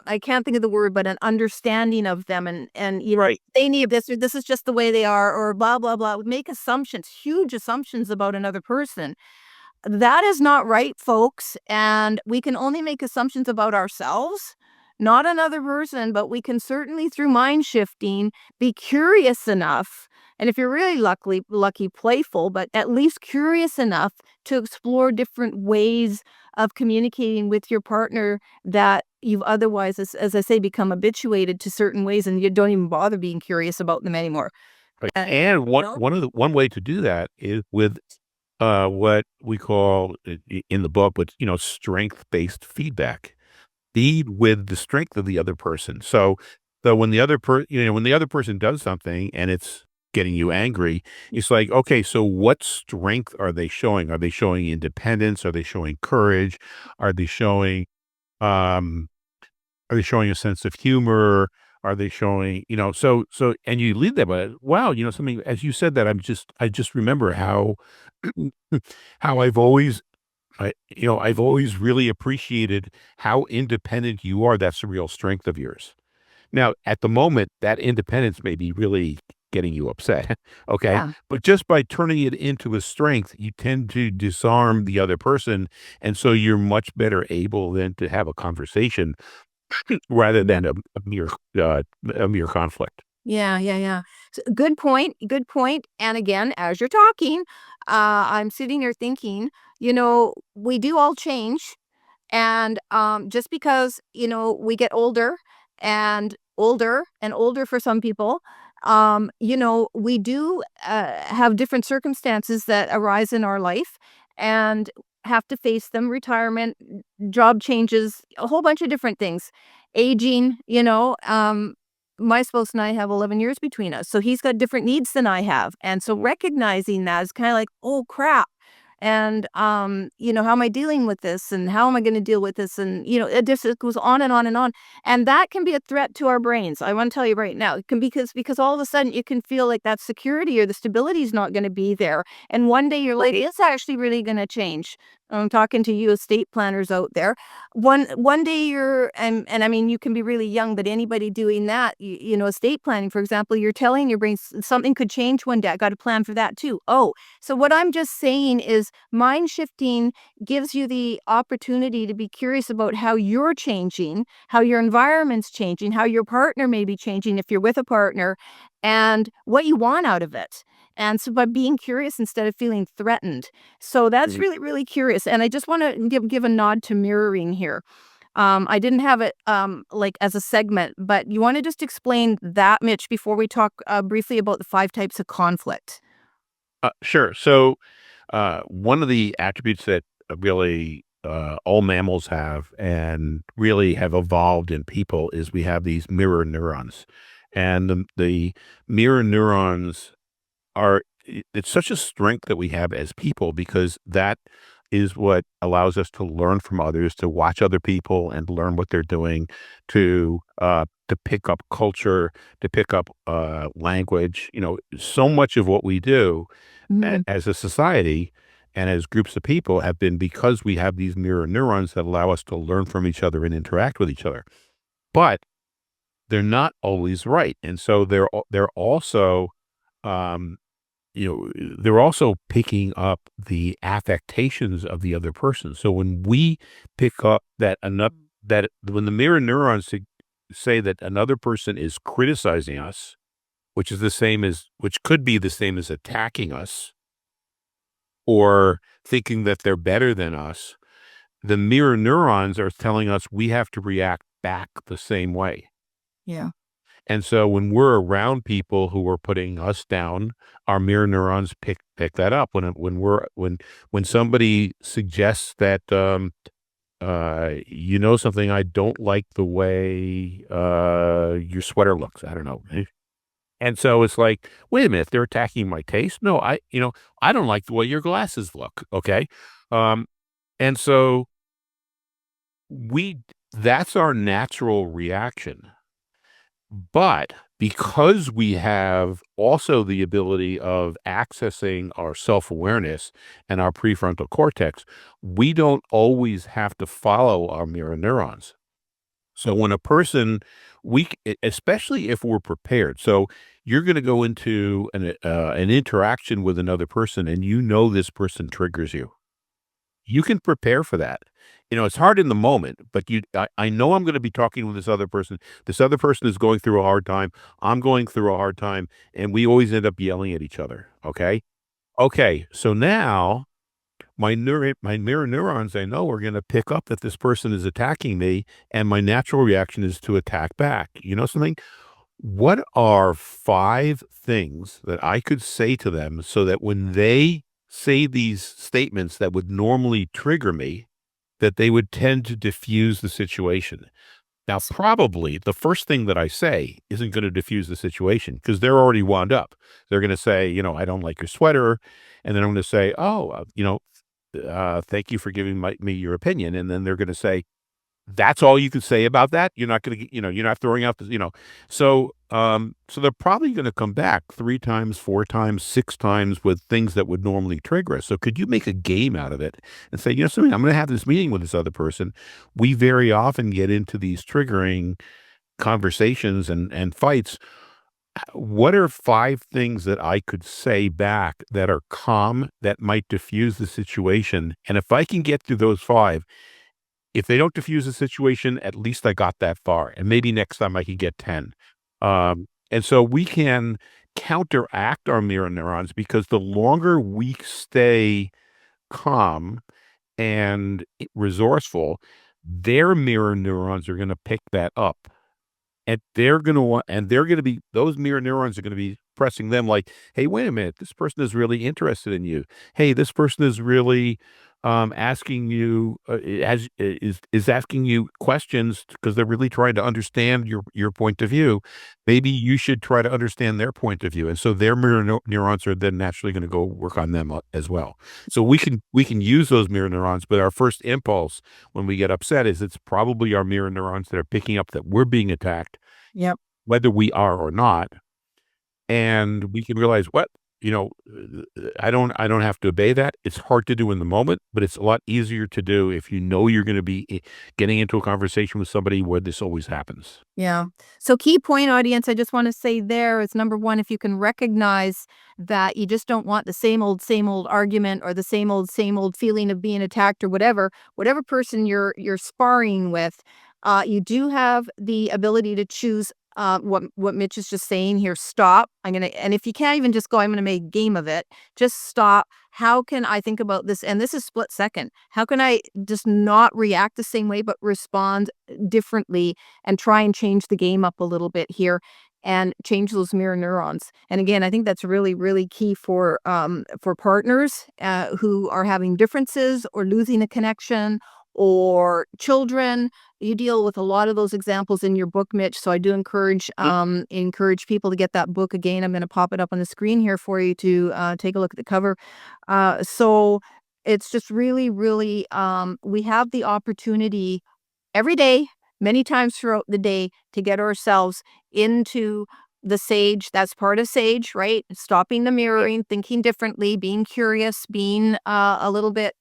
I can't think of the word, but an understanding of them, and Right. they need this, or this is just the way they are, or blah blah blah. We make assumptions, huge assumptions about another person. That is not right, folks, and we can only make assumptions about ourselves, not another person, but we can certainly, through mind shifting, be curious enough, and if you're really lucky, playful, but at least curious enough to explore different ways of communicating with your partner that you've otherwise, as I say, become habituated to certain ways, and you don't even bother being curious about them anymore. Right. Uh, And you one know? one of the one way to do that is with what we call in the book, but strength-based feedback. Feed with the strength of the other person. So when the other person does something and it's getting you angry, it's like, okay, so what strength are they showing? Are they showing independence? Are they showing courage? Are they showing um are they showing a sense of humor? Are they showing, and you lead them, but wow, something as you said that I just remember how how I've always really appreciated how independent you are. That's a real strength of yours. Now, at the moment, that independence may be really getting you upset. Okay. Yeah. But just by turning it into a strength, you tend to disarm the other person. And so you're much better able then to have a conversation rather than uh, a mere conflict. Yeah, yeah, yeah. Good point, good point. And again, as you're talking, I'm sitting here thinking, we do all change. And just because, we get older and older for some people, we do have different circumstances that arise in our life and have to face them: retirement, job changes, a whole bunch of different things, aging, my spouse and I have 11 years between us, so he's got different needs than I have, and so recognizing that is kinda like, "Oh, crap." And, how am I dealing with this, and how am I gonna deal with this, and, it goes on and on and on, and that can be a threat to our brains, I wanna tell you right now. It can because all of a sudden you can feel like that security or the stability is not gonna be there, and one day you're like, "It's actually really gonna change." I'm talking to you estate planners out there. One day you're and I mean, you can be really young, but anybody doing that, estate planning, for example, you're telling your brain something could change one day, I gotta plan for that too. Oh, so what I'm just saying is mind shifting gives you the opportunity to be curious about how you're changing, how your environment's changing, how your partner may be changing if you're with a partner, and what you want out of it. And so by being curious instead of feeling threatened. So that's Mhm. really, really curious. And I just want to give a nod to mirroring here. I didn't have it like as a segment, but you want to just explain that, Mitch, before we talk briefly about the 5 types of conflict. Sure. So, one of the attributes that really all mammals have and really have evolved in people is we have these mirror neurons. And the mirror neurons it's such a strength that we have as people because that is what allows us to learn from others, to watch other people and learn what they're doing, to pick up culture, to pick up language. So much of what we do Mhm. as a society and as groups of people have been because we have these mirror neurons that allow us to learn from each other and interact with each other. But they're not always right, and so they're also um, they're also picking up the affectations of the other person. So when we pick up that when the mirror neurons say that another person is criticizing us, which could be the same as attacking us or thinking that they're better than us, the mirror neurons are telling us we have to react back the same way. Yeah. And so when we're around people who are putting us down, our mirror neurons pick that up. When somebody suggests that something, I don't like the way your sweater looks. I don't know. And so it's like, wait a minute, they're attacking my taste. No, I don't like the way your glasses look. Okay. Um, and so we that's our natural reaction. But because we have also the ability of accessing our self-awareness and our prefrontal cortex, we don't always have to follow our mirror neurons. So when a person, especially if we're prepared. So you're going to go into an interaction with another person, and this person triggers you. You can prepare for that. It's hard in the moment, but I know I'm gonna be talking with this other person. This other person is going through a hard time. I'm going through a hard time, and we always end up yelling at each other, okay? Okay, so now my mirror neurons, I know, are gonna pick up that this person is attacking me, and my natural reaction is to attack back. You know something? What are 5 things that I could say to them so that when they say these statements that would normally trigger me, that they would tend to diffuse the situation? Now, probably the first thing that I say isn't gonna diffuse the situation because 'cause they're already wound up. They're gonna say, "I don't like your sweater," and then I'm gonna say, "Oh, thank you for giving me your opinion," and then they're gonna say, that's all you can say about that? You're not gonna you're not throwing out so they're probably gonna come back 3 times, 4 times, 6 times with things that would normally trigger us. So could you make a game out of it and say, "You know something? I'm gonna have this meeting with this other person." We very often get into these triggering conversations and fights. What are 5 things that I could say back that are calm, that might diffuse the situation? And if I can get through those 5, if they don't diffuse the situation, at least I got that far, and maybe next time I can get 10. And so we can counteract our mirror neurons because the longer we stay calm and resourceful, their mirror neurons are gonna pick that up, and they're gonna be those mirror neurons are gonna be pressing them like, hey, wait a minute, this person is really interested in you. Hey, this person is really asking you is asking you questions because they're really trying to understand your point of view. Maybe you should try to understand their point of view, and so their mirror neurons are then naturally going to go work on them as well. So we can use those mirror neurons, but our first impulse when we get upset is it's probably our mirror neurons that are picking up that we're being attacked, Yep. whether we are or not. And we can realize what, I don't have to obey that. It's hard to do in the moment, but it's a lot easier to do if you know you're going to be getting into a conversation with somebody where this always happens. Yeah. So key point, audience, I just want to say there is number one, if you can recognize that you just don't want the same old argument or the same old feeling of being attacked or whatever person you're sparring with, you do have the ability to choose what Mitch is just saying here. Stop. And if you can't even just go, I'm gonna make game of it. Just stop. How can I think about this? And this is split second. How can I just not react the same way, but respond differently and try and change the game up a little bit here and change those mirror neurons? And again, I think that's really, really key for partners who are having differences or losing a connection, or children. You deal with a lot of those examples in your book, Mitch. So I do encourage people to get that book. Again, I'm going to pop it up on the screen here for you to take a look at the cover. So it's just really, really, we have the opportunity every day, many times throughout the day, to get ourselves into the sage. That's part of sage, right? Stopping the mirroring, thinking differently, being curious, being a little bit,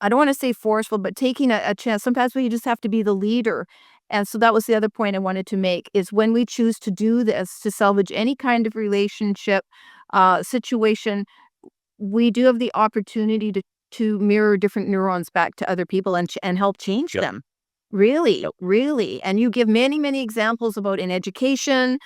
I don't want to say forceful, but taking a chance. Sometimes we just have to be the leader. And so that was the other point I wanted to make, is when we choose to do this, to salvage any kind of relationship, situation, we do have the opportunity to mirror different neurons back to other people and help change Yep. them. Really, Yep. really. And you give many, many examples about in education.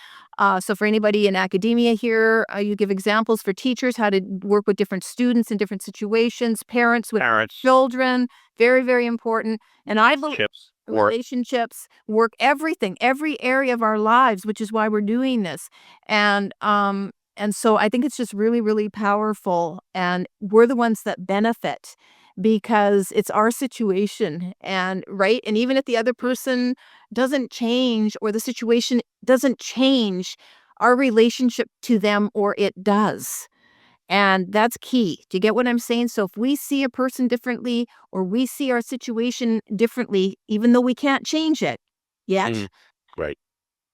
So for anybody in academia here, you give examples for teachers, how to work with different students in different situations, parents with Parents, children, very, very important. And I believe chips, or relationships, work, everything, every area of our lives, which is why we're doing this. And so I think it's just really, really powerful. And we're the ones that benefit because it's our situation. And right. And even if the other person doesn't change or the situation doesn't change, our relationship to them, or it does. And that's key. Do you get what I'm saying? So if we see a person differently or we see our situation differently, even though we can't change it yet, mm, right.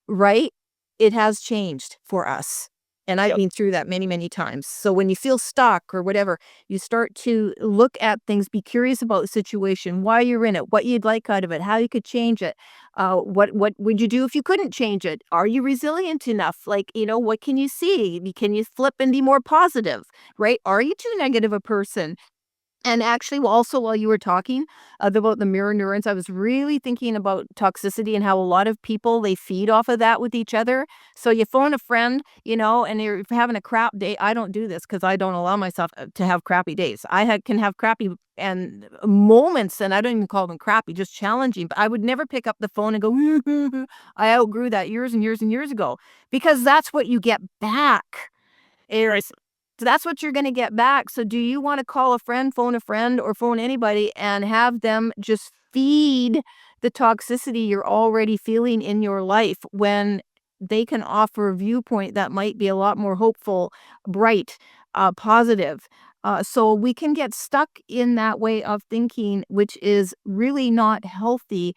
right? It has changed for us. And I've Yep. been through that many, many times. So when you feel stuck or whatever, you start to look at things, be curious about the situation, why you're in it, what you'd like out of it, how you could change it. What would you do if you couldn't change it? Are you resilient enough? Like, what can you see? Can you flip and be more positive, right? Are you too negative a person? And actually, well, also while you were talking about the mirror neurons, I was really thinking about toxicity and how a lot of people, they feed off of that with each other. So you phone a friend, and you're having a crap day. I don't do this because I don't allow myself to have crappy days. Can have crappy and moments, and I don't even call them crappy, just challenging. But I would never pick up the phone and go, I outgrew that years and years and years ago, because that's what you get back. Right. So that's what you're gonna get back. So do you wanna call a friend, or phone anybody and have them just feed the toxicity you're already feeling in your life, when they can offer a viewpoint that might be a lot more hopeful, bright, positive? So we can get stuck in that way of thinking, which is really not healthy,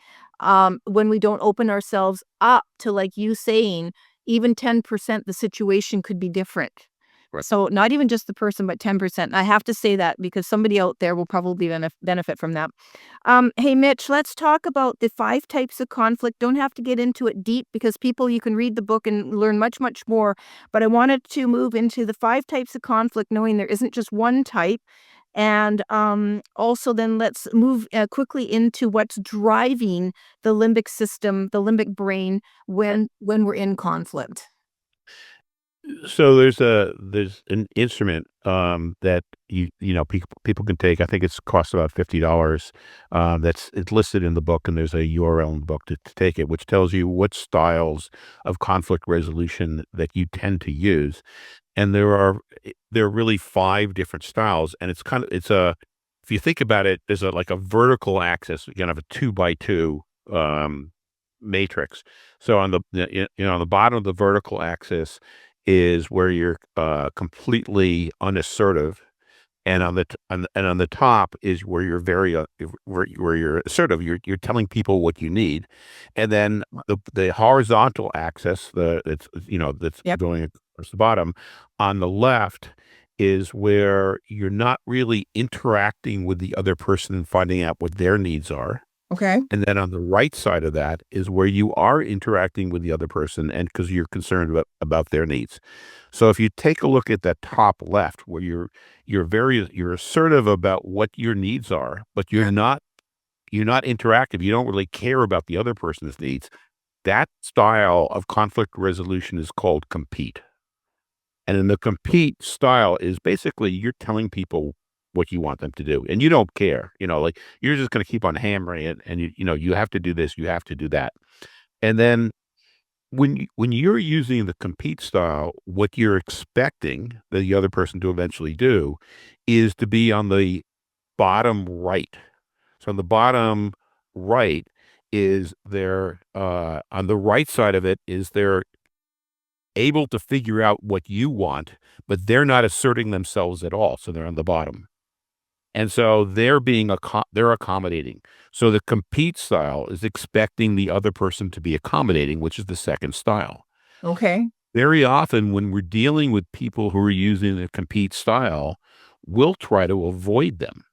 when we don't open ourselves up to, like you saying, even 10% the situation could be different. Right. So not even just the person, but 10%. I have to say that because somebody out there will probably benefit from that. Hey, Mitch, let's talk about the 5 types of conflict. Don't have to get into it deep because you can read the book and learn much, much more. But I wanted to move into the 5 types of conflict, knowing there isn't just one type. And also then let's move quickly into what's driving the limbic system, the limbic brain, when we're in conflict. So there's an instrument that people can take. I think it's costs about $50. It's listed in the book, and there's a URL in the book to take it, which tells you what styles of conflict resolution that you tend to use. And there are really five different styles, and it's a if you think about it, there's a vertical axis. You can have a 2 by 2 um, matrix. So on the bottom of the vertical axis is where you're completely unassertive, and on the top is where you're very where you're assertive. You're telling people what you need, and then the horizontal axis, that's Yep. going across the bottom, on the left is where you're not really interacting with the other person and finding out what their needs are. Okay. And then on the right side of that is where you are interacting with the other person, and because you're concerned about their needs. So if you take a look at that top left, where you're assertive about what your needs are, but you're not interactive. You don't really care about the other person's needs. That style of conflict resolution is called compete. And in the compete style is basically you're telling people what you want them to do, and you don't care. Like, you're just going to keep on hammering it, and you have to do this, you have to do that. And then when you're using the compete style, what you're expecting the other person to eventually do is to be on the bottom right. So on the bottom right is their on the right side of it is they're able to figure out what you want, but they're not asserting themselves at all. So they're on the bottom. And so they're accommodating. So the compete style is expecting the other person to be accommodating, which is the second style. Okay. Very often when we're dealing with people who are using the compete style, we'll try to avoid them.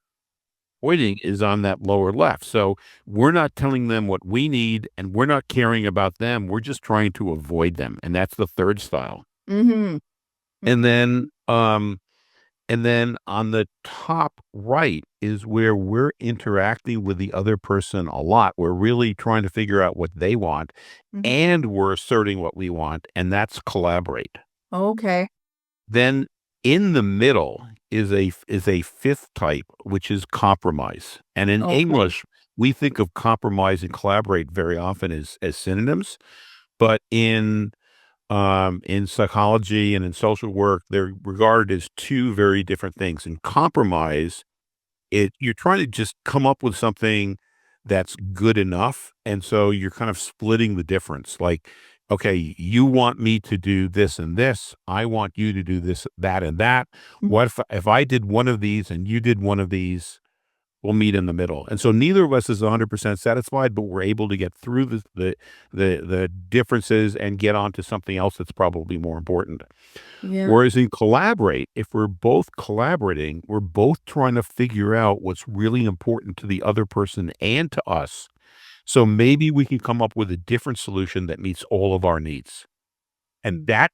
Avoiding is on that lower left. So we're not telling them what we need, and we're not caring about them. We're just trying to avoid them. And that's the third style. Mm-hmm. And then on the top right is where we're interacting with the other person a lot. We're really trying to figure out what they want, Mm-hmm. and we're asserting what we want, and that's collaborate. Okay. Then in the middle is a fifth type, which is compromise. And in Okay. English, we think of compromise and collaborate very often as synonyms, but in psychology and in social work, they're regarded as two very different things. In compromise, you're trying to just come up with something that's good enough, and so you're kind of splitting the difference. Like, okay, you want me to do this and this, I want you to do this, that, and that. Mm. What if I did one of these and you did one of these? We'll meet in the middle. And so neither of us is 100% satisfied, but we're able to get through the differences and get on to something else that's probably more important. Yeah. Whereas in collaborate, if we're both collaborating, we're both trying to figure out what's really important to the other person and to us. So maybe we can come up with a different solution that meets all of our needs. And that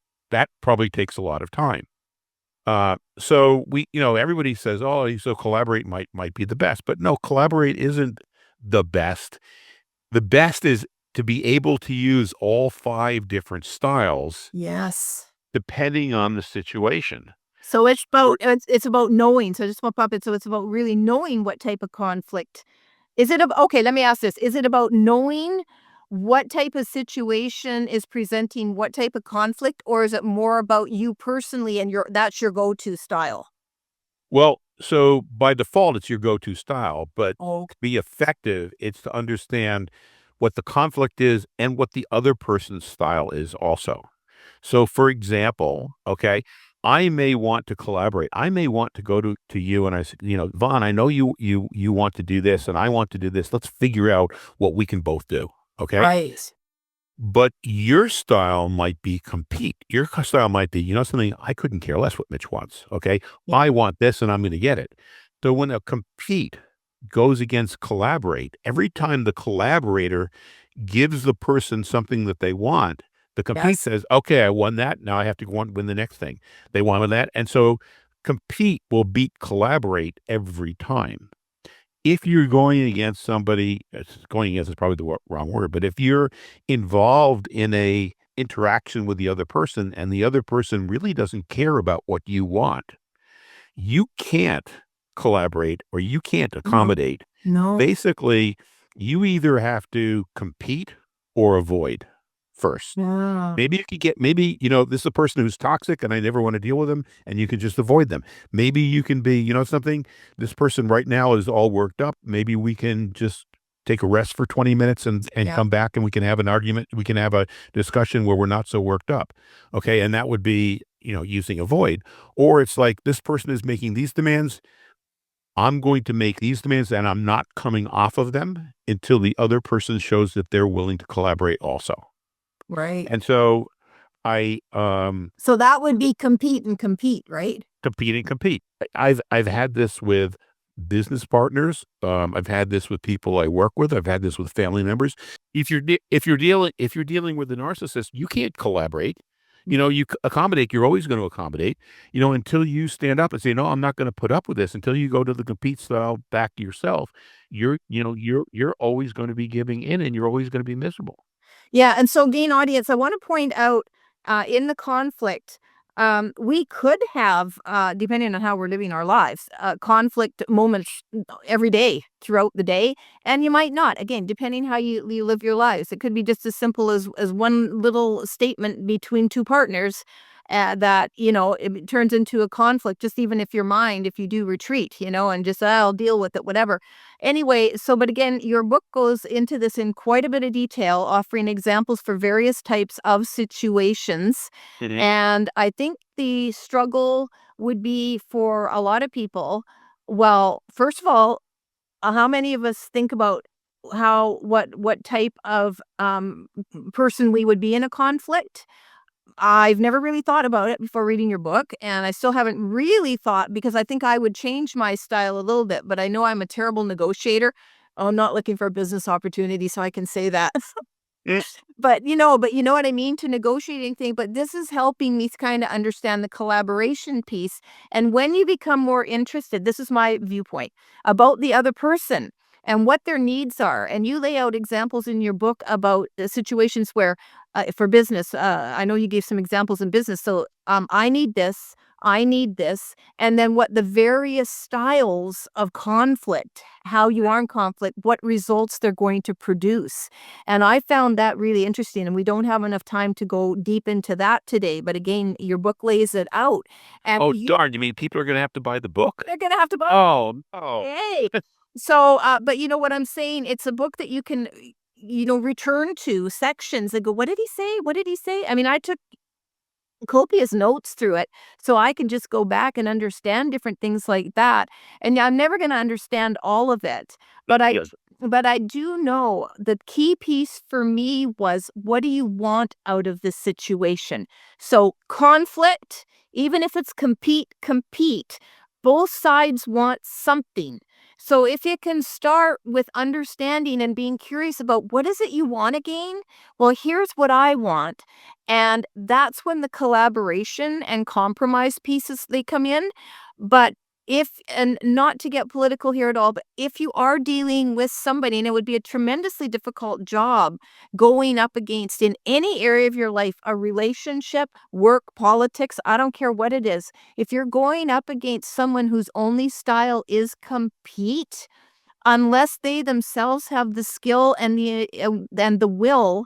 probably takes a lot of time. So everybody says, "Oh, so collaborate might be the best," but no, collaborate isn't the best. The best is to be able to use all five different styles Yes. depending on the situation. So it's about knowing. So just pop up it. So it's about really knowing what type of conflict. Okay, let me ask this. Is it about knowing what type of situation is presenting what type of conflict, or is it more about you personally and that's your go-to style? Well, so by default, it's your go-to style, but Oh, to be effective, it's to understand what the conflict is and what the other person's style is also. So, for example, okay, I may want to collaborate. I may want to go to you and I say, Vaughn, I know you want to do this and I want to do this. Let's figure out what we can both do. Okay. right. But your style might be compete. Your style might be, something, I couldn't care less what Mitch wants. Okay. Yeah. I want this and I'm going to get it. So when a compete goes against collaborate, every time the collaborator gives the person something that they want, the compete Yes. says, okay, I won that. Now I have to go on and win the next thing. They wanted that. And so compete will beat collaborate every time. If you're going against somebody, going against is probably the wrong word, but if you're involved in interaction with the other person and the other person really doesn't care about what you want, you can't collaborate or you can't accommodate. No. Basically, you either have to compete or avoid first. Yeah. Maybe you could get, maybe, this is a person who's toxic and I never want to deal with them and you can just avoid them. Maybe you can be, something, this person right now is all worked up. Maybe we can just take a rest for 20 minutes and Yeah. come back and we can have an argument. We can have a discussion where we're not so worked up. Okay. And that would be, using avoid. Or it's like this person is making these demands. I'm going to make these demands and I'm not coming off of them until the other person shows that they're willing to collaborate also. Right. And so I So that would be compete and compete, right? compete and compete. I've had this with business partners. I've had this with people I work with. I've had this with family members. If you're dealing with a narcissist, you can't collaborate. Accommodate. You're always going to accommodate. Until you stand up and say, "No, I'm not going to put up with this." Until you go to the compete style back yourself, you're always going to be giving in, and you're always going to be miserable. Yeah, and so gain audience, I want to point out in the conflict, we could have, depending on how we're living our lives, conflict moments every day throughout the day, and you might not. Again, depending how you live your lives, it could be just as simple as one little statement between two partners. That it turns into a conflict, just even if if you do retreat, and just I'll deal with it, whatever. Anyway, but again, your book goes into this in quite a bit of detail, offering examples for various types of situations. Mhm. And I think the struggle would be for a lot of people. Well, first of all, how many of us think about what type of person we would be in a conflict? I've never really thought about it before reading your book, and I still haven't really thought because I think I would change my style a little bit, but I know I'm a terrible negotiator. I'm not looking for a business opportunity, so I can say that. Mm. But you know what I mean, to negotiating thing, but this is helping me kind of understand the collaboration piece. And when you become more interested, this is my viewpoint about the other person and what their needs are. And you lay out examples in your book about the situations where for business, I know you gave some examples in business. So I need this, I need this, and then what the various styles of conflict, how you are in conflict, what results they're going to produce. And I found that really interesting, and we don't have enough time to go deep into that today. But again, your book lays it out. And Oh, darn. You mean people are going to have to buy the book? they're going to have to buy. Oh, no. Hey. So, but you know what I'm saying? It's a book that you can, return to sections and go, what did he say? What did he say? I mean, I took copious notes through it so I can just go back and understand different things like that. And yeah, I'm never going to understand all of it, but I Yes. but I do know the key piece for me was, what do you want out of this situation? So conflict, even if it's compete, both sides want something. So if you can start with understanding and being curious about what is it you want to gain? Well, here's what I want. And that's when the collaboration and compromise pieces they come in. But and not to get political here at all, but if you are dealing with somebody, and it would be a tremendously difficult job going up against in any area of your life, a relationship, work, politics, I don't care what it is. If you're going up against someone whose only style is compete, unless they themselves have the skill and the will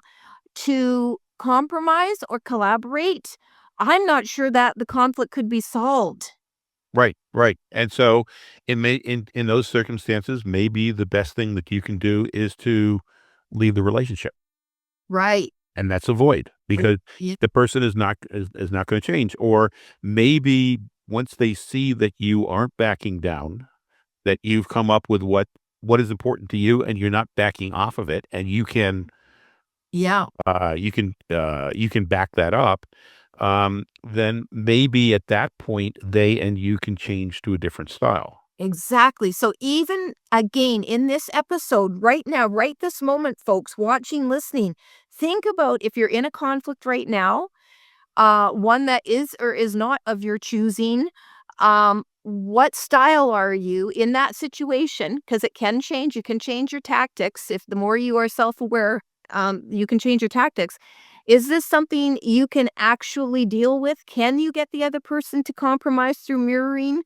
to compromise or collaborate, I'm not sure that the conflict could be solved. Right, right. And so in those circumstances, maybe the best thing that you can do is to leave the relationship. Right. And that's avoid because Yeah. the person is not going to change. Or maybe once they see that you aren't backing down, that you've come up with what is important to you and you're not backing off of it, and Yeah. you can back that up, then maybe at that point they and you can change to a different style. Exactly. So even again in this episode right now, right this moment, folks watching, listening, think about if you're in a conflict right now, one that is or is not of your choosing. What style are you in that situation? Because it can change. You can change your tactics. If the more you are self-aware, you can change your tactics. Is this something you can actually deal with? Can you get the other person to compromise through mirroring?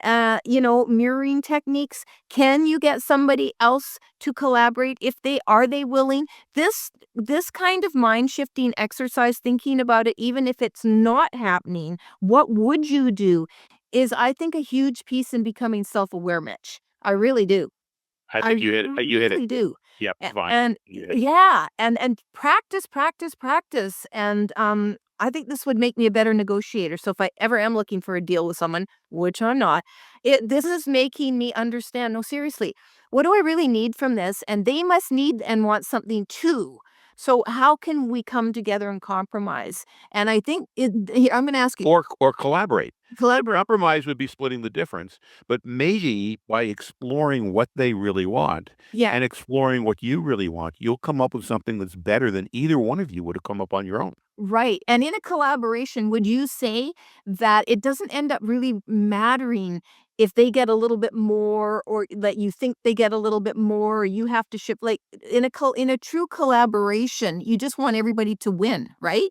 Mirroring techniques. Can you get somebody else to collaborate if they are they willing? This kind of mind shifting exercise, thinking about it, even if it's not happening, what would you do? Is I think a huge piece in becoming self aware, Mitch. I really do. I think I you hit it. really do. Yep, fine. And You hit it. yeah, and practice, practice, practice, and, I think this would make me a better negotiator, so if I ever am looking for a deal with someone, which I'm not, this is making me understand, no, seriously, what do I really need from this? And they must need and want something too. So how can we come together and compromise? And I think here, I'm gonna ask you, Or collaborate. collaborate. Compromise would be splitting the difference, but maybe by exploring what they really want Yeah. and exploring what you really want, you'll come up with something that's better than either one of you would have come up on your own. Right. And in a collaboration, would you say that it doesn't end up really mattering if they get a little bit more or that you think they get a little bit more or you have to ship like in a true collaboration, you just want everybody to win, right?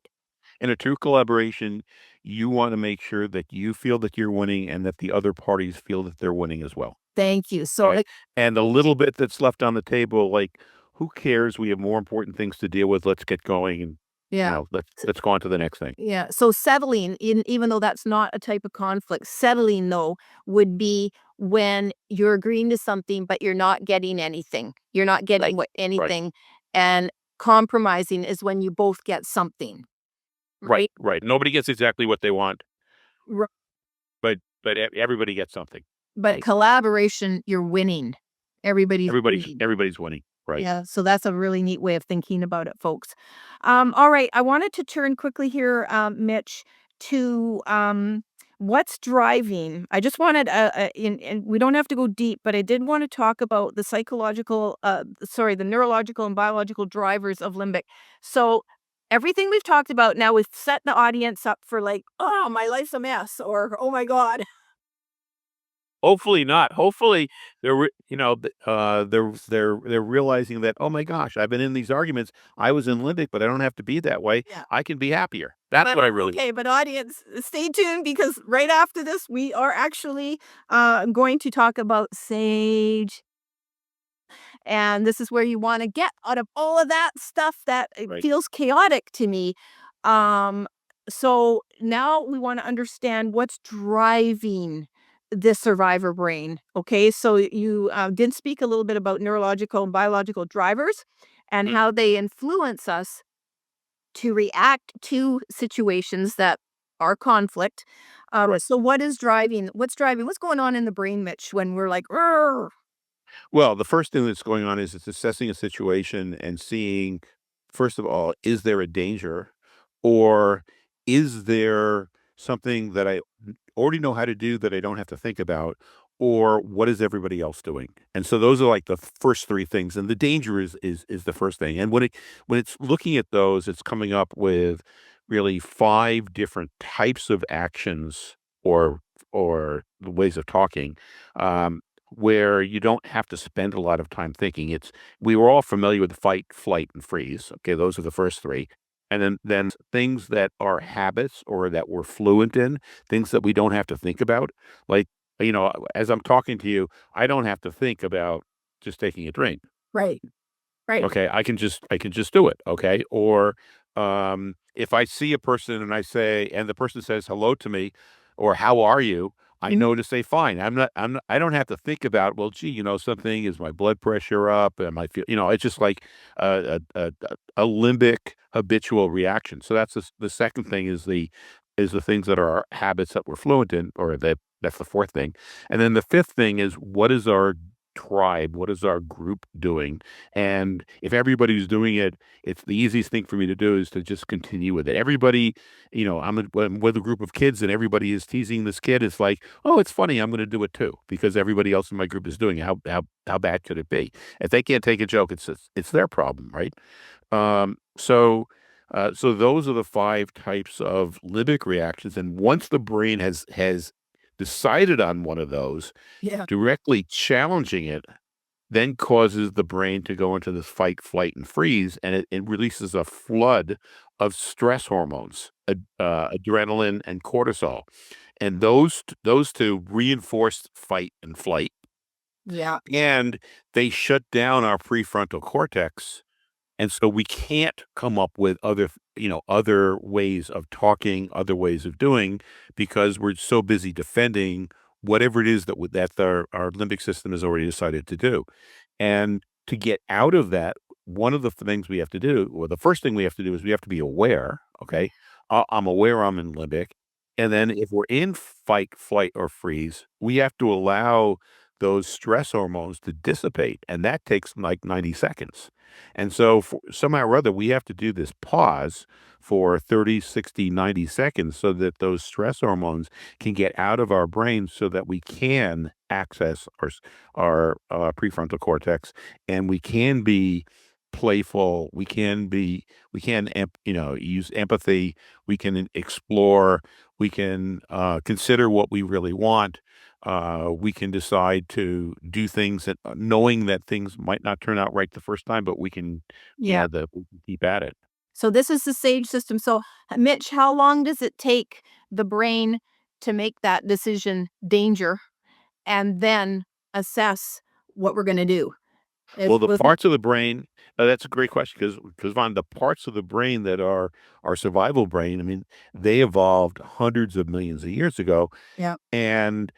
In a true collaboration, you wanna make sure that you feel that you're winning and that the other parties feel that they're winning as well, Thank you. So right? like And the little bit that's left on the table, like, who cares? We have more important things to deal with. Let's get going and, yeah. let's go on to the next thing. Yeah. So settling in even though that's not a type of conflict, settling though would be when you're agreeing to something but you're not getting anything. You're not getting what Right. anything and compromising is when you both get something. Right, Right? right. Nobody gets exactly what they want, Ri but everybody gets something, but right? collaboration, you're winning. Everybody's Everybody's winning. everybody's winning, right? Yeah, so that's a really neat way of thinking about it, folks. All right, I wanted to turn quickly here, Mitch, to what's driving. I just wanted, and we don't have to go deep, but I did want to talk about the the neurological and biological drivers of limbic. So everything we've talked about now, we've set the audience up for like, oh, my life's a mess, or oh my god. Hopefully not. Hopefully they're realizing that, "Oh my gosh, I've been in these arguments. I was in limbic, but I don't have to be that way. Yeah. I can be happier." That's But what I really okay, but audience, stay tuned because right after this, we are actually going to talk about sage. And this is where you want to get out of all of that stuff that it right. feels chaotic to me. Um, so now we want to understand what's driving the survivor brain. Okay, so you did speak a little bit about neurological and biological drivers and Mhm. how they influence us to react to situations that are conflict. Right. So what's driving, what's going on in the brain, Mitch, when we're like, "Rrr." Well, the first thing that's going on is it's assessing a situation and seeing, first of all, is there a danger or is there something that I already know how to do that I don't have to think about, or what is everybody else doing? And so those are like the first three things. And the danger is the first thing. And when it's looking at those, it's coming up with really five different types of actions or the ways of talking. Um, where you don't have to spend a lot of time thinking. We were all familiar with fight, flight, and freeze. Okay, those are the first three. And then things that are habits or that we're fluent in, things that we don't have to think about. Like, as I'm talking to you, I don't have to think about just taking a drink. Right, right. Okay, I can just do it, okay? Or, if I see a person and the person says hello to me or how are you? I know to say fine. I don't have to think about, well, gee, something, is my blood pressure up? Am I it's just like a limbic habitual reaction. So that's the second thing is the things that are our habits that we're fluent in, or that's the fourth thing. And then the fifth thing is, what is our tribe? What is our group doing? And if everybody's doing it, it's the easiest thing for me to do is to just continue with it. Everybody, I'm with a group of kids and everybody is teasing this kid. It's like, oh, it's funny. I'm going to do it too because everybody else in my group is doing it. How bad could it be? If they can't take a joke, it's their problem, right? So those are the five types of limbic reactions. And once the brain has decided on one of those, Yeah. directly challenging it then causes the brain to go into this fight, flight, and freeze, and it releases a flood of stress hormones, adrenaline and cortisol, and those two reinforce fight and flight, Yeah. and they shut down our prefrontal cortex, and so we can't come up with other ways of talking, other ways of doing, because we're so busy defending whatever it is that our limbic system has already decided to do. And to get out of that, one of the things we have to do, or the first thing we have to do, is we have to be aware. Okay, I'm aware I'm in limbic, and then if we're in fight, flight, or freeze, we have to allow those stress hormones to dissipate, and that takes like 90 seconds. And so, somehow or other, we have to do this pause for 30, 60, 90 seconds so that those stress hormones can get out of our brain so that we can access our prefrontal cortex, and we can be playful. We can use empathy. We can explore. We can consider what we really want. We can decide to do things that, knowing that things might not turn out right the first time, but we can, Yeah. we can keep at it. So this is the SAGE system. So, Mitch, how long does it take the brain to make that decision, danger, and then assess what we're gonna do? Well, the Was parts of the brain, that's a great question, because Von, the parts of the brain that are our survival brain, I mean, they evolved hundreds of millions of years ago, Yeah. and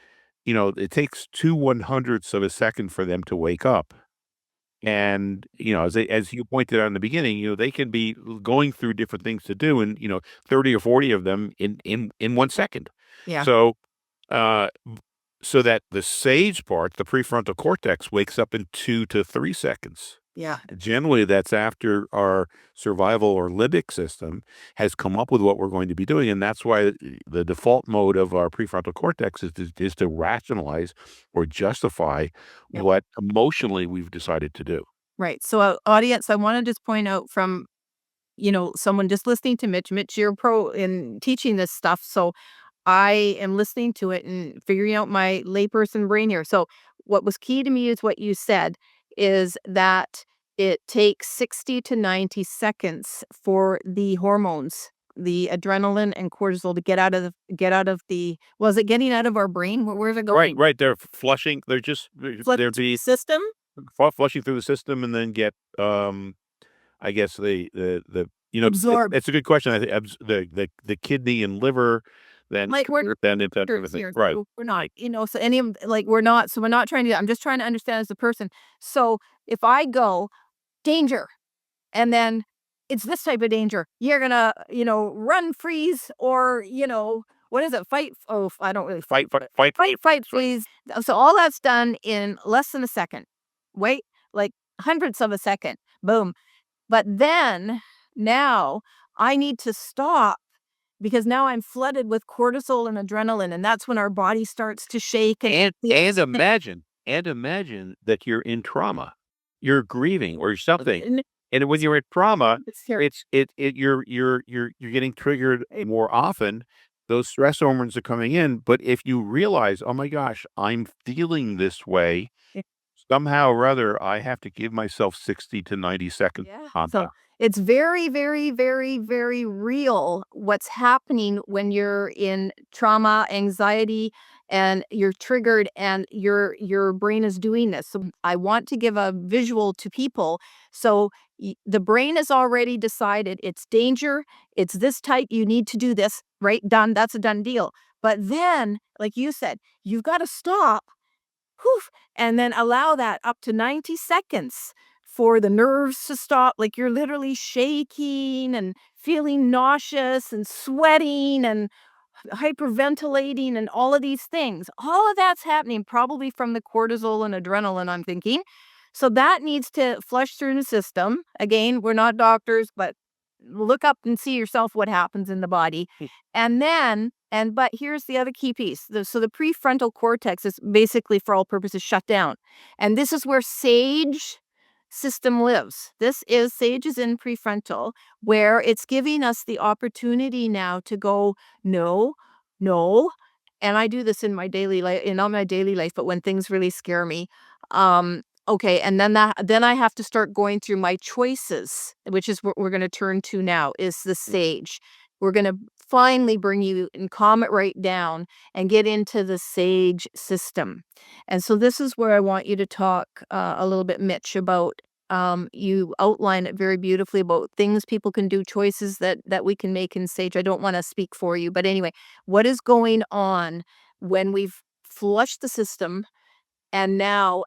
it takes 2/100ths of a second for them to wake up. And, as you pointed out in the beginning, they can be going through different things to do, and 30 or 40 of them in 1 second. Yeah. So, uh, so that the sage part, the prefrontal cortex, wakes up in 2 to 3 seconds. Yeah. Generally, that's after our survival or limbic system has come up with what we're going to be doing, and that's why the default mode of our prefrontal cortex is to rationalize or justify Yeah. what emotionally we've decided to do. Right. So, audience, I wanna just point out from, someone just listening to Mitch. Mitch, you're pro in teaching this stuff, so I am listening to it and figuring out my layperson brain here. So, what was key to me is what you said, is that it takes 60 to 90 seconds for the hormones, the adrenaline and cortisol, to get out of the was it getting out of our brain? Where's it Right, going? right. They're flushing. They're just Flush they're the system? flushing through the system, and then get I guess Absorb. it's a good question. I think the kidney and liver then Like, we're then into doctors everything. here, Right. so we're not, so any of like, we're not trying to I'm just trying to understand as a person. So, if I go, "Danger," and then it's this type of danger, you're gonna, run, freeze, or, what is it? Fight oh, I don't really Fight, fight, fight, but fight. fight, freeze. So, all that's done in less than a second. Wait, like, hundredths of a second. Boom. But then, now, I need to stop because now I'm flooded with cortisol and adrenaline, and that's when our body starts to shake and And the and imagine that you're in trauma. You're grieving or something. n And when you're in trauma, it's scary. you're getting triggered more often. Those stress hormones are coming in, but if you realize, "Oh my gosh, I'm feeling this way," somehow or other, I have to give myself 60 to 90 seconds Yeah. on So that. it's very, very, very, very real what's happening when you're in trauma, anxiety, and you're triggered and your brain is doing this. So I want to give a visual to people. So the brain has already decided it's danger, it's this type, you need to do this, right? Done. That's a done deal. But then, like you said, you've got to stop. Whew, and then allow that up to 90 seconds for the nerves to stop, like, you're literally shaking and feeling nauseous and sweating and hyperventilating and all of these things. All of that's happening probably from the cortisol and adrenaline, I'm thinking. So that needs to flush through the system. Again, we're not doctors, but look up and see yourself what happens in the body. And then, but here's the other key piece. So the prefrontal cortex is basically, for all purposes, shut down. And this is where SAGE system lives. SAGE is in prefrontal, where it's giving us the opportunity now to go, no, no. And I do this in my daily life, in all my daily life, but when things really scare me, Okay, and then I have to start going through my choices, which is what we're gonna turn to now, is the sage. We're gonna finally bring you and calm it right down and get into the sage system. And so this is where I want you to talk, a little bit, Mitch, about, you outline it very beautifully about things people can do, choices that we can make in sage. I don't wanna speak for you, but anyway, what is going on when we've flushed the system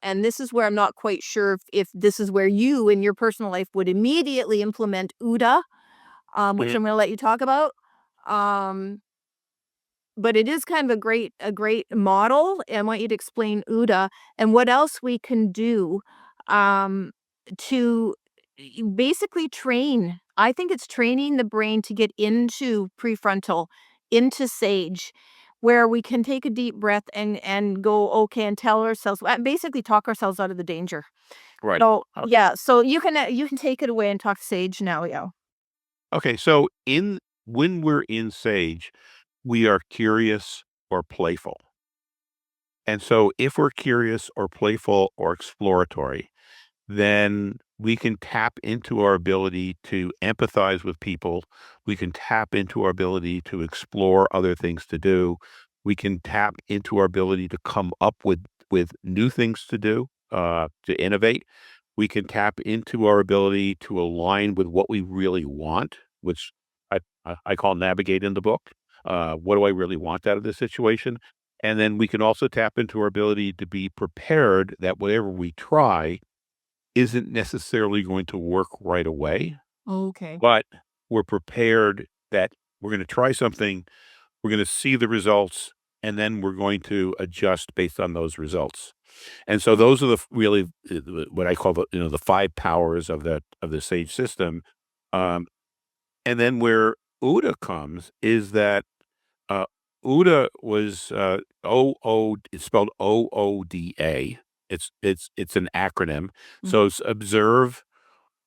and this is where I'm not quite sure if this is where you in your personal life would immediately implement UDA, which Mhm. I'm gonna let you talk about. Um, but it is kind of a great model. I want you to explain UDA and what else we can do um, to basically train. I think it's training the brain to get into prefrontal, into sage, where we can take a deep breath and go okay and tell ourselves, basically talk ourselves out of the danger. Right. So Okay. yeah, so you can take it away and talk sage now, yeah. Okay. So in when we're in sage, we are curious or playful. And so if we're curious or playful or exploratory, then we can tap into our ability to empathize with people. We can tap into our ability to explore other things to do. We can tap into our ability to come up with new things to do, to innovate. We can tap into our ability to align with what we really want, which I call navigate in the book. What do I really want out of this situation? And then we can also tap into our ability to be prepared that whatever we try isn't necessarily going to work right away, Okay. but we're prepared that we're going to try something, we're going to see the results, and then we're going to adjust based on those results. And so those are really what I call the five powers of the sage system. Um, and then where Uda comes is that uh, Uda was it's spelled OODA. It's an acronym. Mm, So it's observe,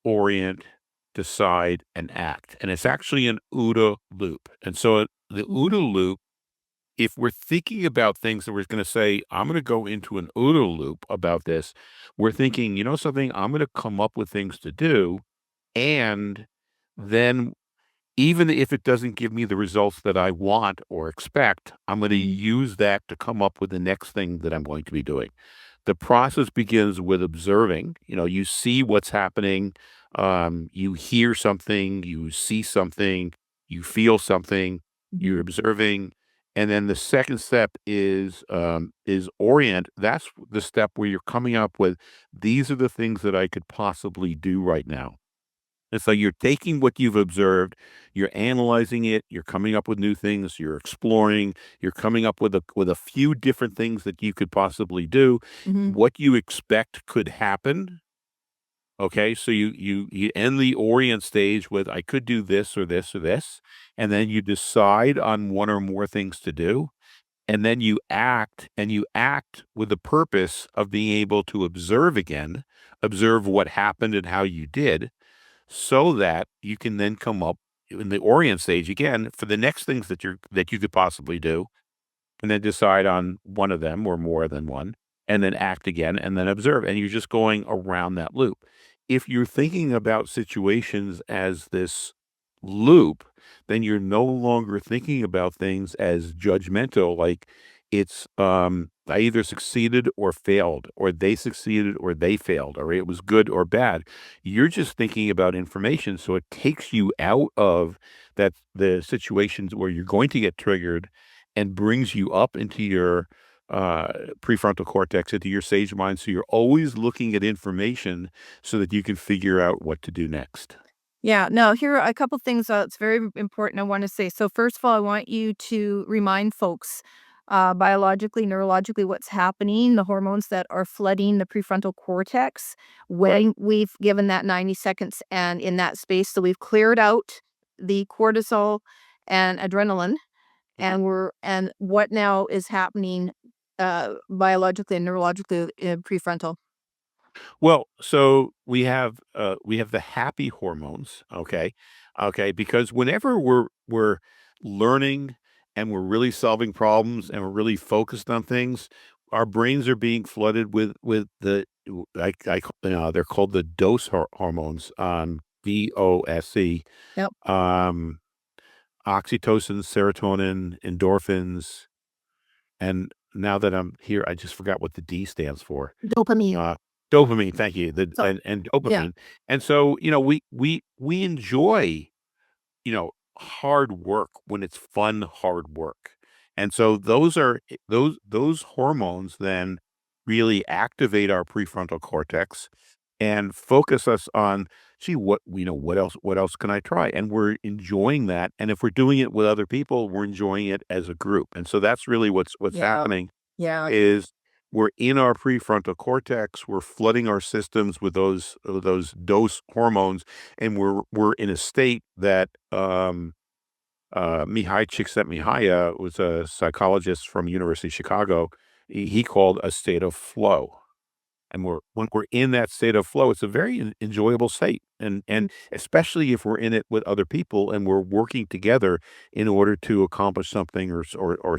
orient, decide, and act. And it's actually an OODA loop. And so the mhm, OODA loop, if we're thinking about things that we're going to say, I'm going to go into an OODA loop about this, we're thinking, you know something, I'm going to come up with things to do. And then even if it doesn't give me the results that I want or expect, I'm going to mhm, use that to come up with the next thing that I'm going to be doing. The process begins with observing. You know, you see what's happening, you hear something, you see something, you feel something, mhm, you're observing, and then the second step is orient. That's the step where you're coming up with these are the things that I could possibly do right now. And so you're taking what you've observed, you're analyzing it, you're coming up with new things, you're exploring, you're coming up with a few different things that you could possibly do, mhm. what you expect could happen. Okay, so you end the orient stage with I could do this or this or this, and then you decide on one or more things to do, and then you act, and you act with the purpose of being able to observe again, observe what happened and how you did, so that you can then come up in the orient stage again for the next things that you could possibly do, and then decide on one of them or more than one, and then act again and then observe. And you're just going around that loop. If you're thinking about situations as this loop, then you're no longer thinking about things as judgmental, like I either succeeded or failed, or they succeeded or they failed, or it was good or bad. You're just thinking about information. So it takes you out of the situations where you're going to get triggered and brings you up into your uh, prefrontal cortex, into your sage mind. So you're always looking at information so that you can figure out what to do next. Yeah, no, here are a couple things that's very important I want to say. So first of all, I want you to remind folks biologically, neurologically, what's happening, the hormones that are flooding the prefrontal cortex when we've given that 90 seconds and in that space. So we've cleared out the cortisol and adrenaline Mhm. and what now is happening biologically and neurologically in prefrontal. Well, so we have the happy hormones, okay? Okay, because whenever we're learning and we're really solving problems and we're really focused on things, our brains are being flooded with they're called the dose hormones, DOSE, Yep. um, oxytocin, serotonin, endorphins, and now that I'm here, I just forgot what the D stands for. Dopamine. Uh, Dopamine, thank you, the So and yeah. dopamine, and so, we enjoy, hard work when it's fun hard work, and so those hormones then really activate our prefrontal cortex and focus us on, "Gee, what else can I try?" And we're enjoying that, and if we're doing it with other people, we're enjoying it as a group, and so that's really what's Yeah. happening Yeah. is we're in our prefrontal cortex, we're flooding our systems with those dose hormones, and we're in a state that, Mihai Csikszentmihalyi was a psychologist from University of Chicago, he called a state of flow. And when we're in that state of flow, it's a very enjoyable state, and especially if we're in it with other people and we're working together in order to accomplish something or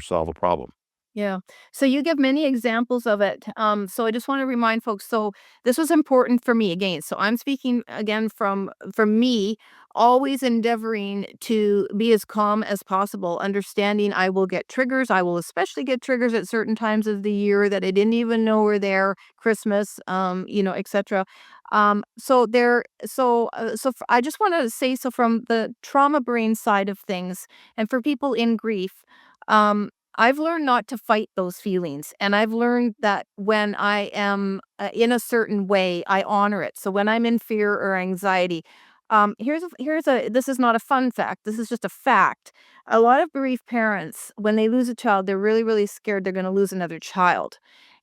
solve a problem. Yeah. So you give many examples of it. So I just want to remind folks. So this was important for me again. So I'm speaking again from me, always endeavoring to be as calm as possible, understanding I will get triggers. I will especially get triggers at certain times of the year that I didn't even know were there, Christmas, etc. I just want to say, so from the trauma brain side of things, and for people in grief, I've learned not to fight those feelings, and I've learned that when I am, in a certain way, I honor it. So when I'm in fear or anxiety, here's a this is not a fun fact, this is just a fact. A lot of bereaved parents, when they lose a child, they're really, really scared they're gonna lose another child,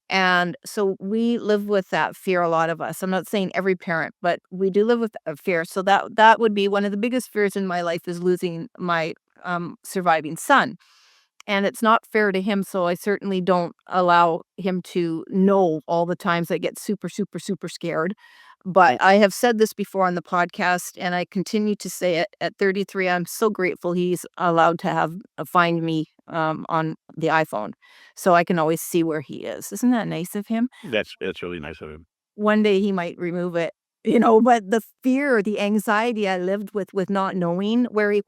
and so we live with that fear, a lot of us. I'm not saying every parent, but we do live with a fear. So that would be one of the biggest fears in my life, is losing my, surviving son. And it's not fair to him, so I certainly don't allow him to know all the times I get super, super, super scared. But I have said this before on the podcast, and I continue to say it. At 33, I'm so grateful he's allowed to have find me on the iPhone, so I can always see where he is. Isn't that nice of him? That's really nice of him. One day he might remove it, but the fear, the anxiety I lived with not knowing where he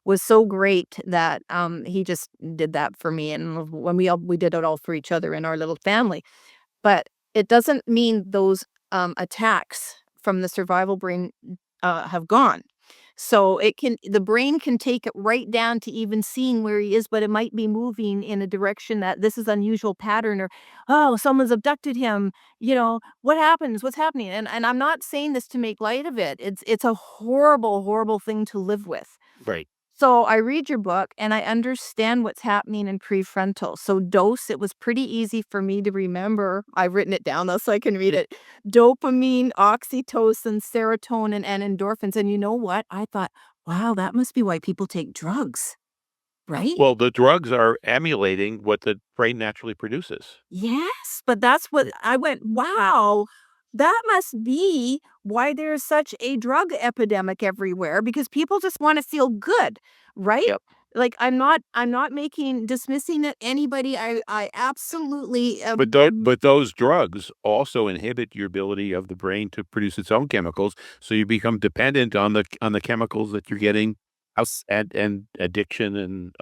was so great that, he just did that for me, and when we did it all for each other in our little family. But it doesn't mean those, attacks from the survival brain, have gone. So the brain can take it right down to even seeing where he is, but it might be moving in a direction that this is unusual pattern, or, "Oh, someone's abducted him," "What happens? What's happening?" And I'm not saying this to make light of it. It's a horrible, horrible thing to live with. Right. So I read your book and I understand what's happening in prefrontal. So dose, it was pretty easy for me to remember. I've written it down though so I can read it. Dopamine, oxytocin, serotonin, and endorphins. And you know what? I thought, wow, that must be why people take drugs, right? Well, the drugs are emulating what the brain naturally produces. Yes, but that's what I went, wow, that must be why there's such a drug epidemic everywhere, because people just want to feel good, right? Yep. Like I'm not making dismissing it anybody. I absolutely But those drugs also inhibit your ability of the brain to produce its own chemicals, so you become dependent on the chemicals that you're getting outs and addiction and,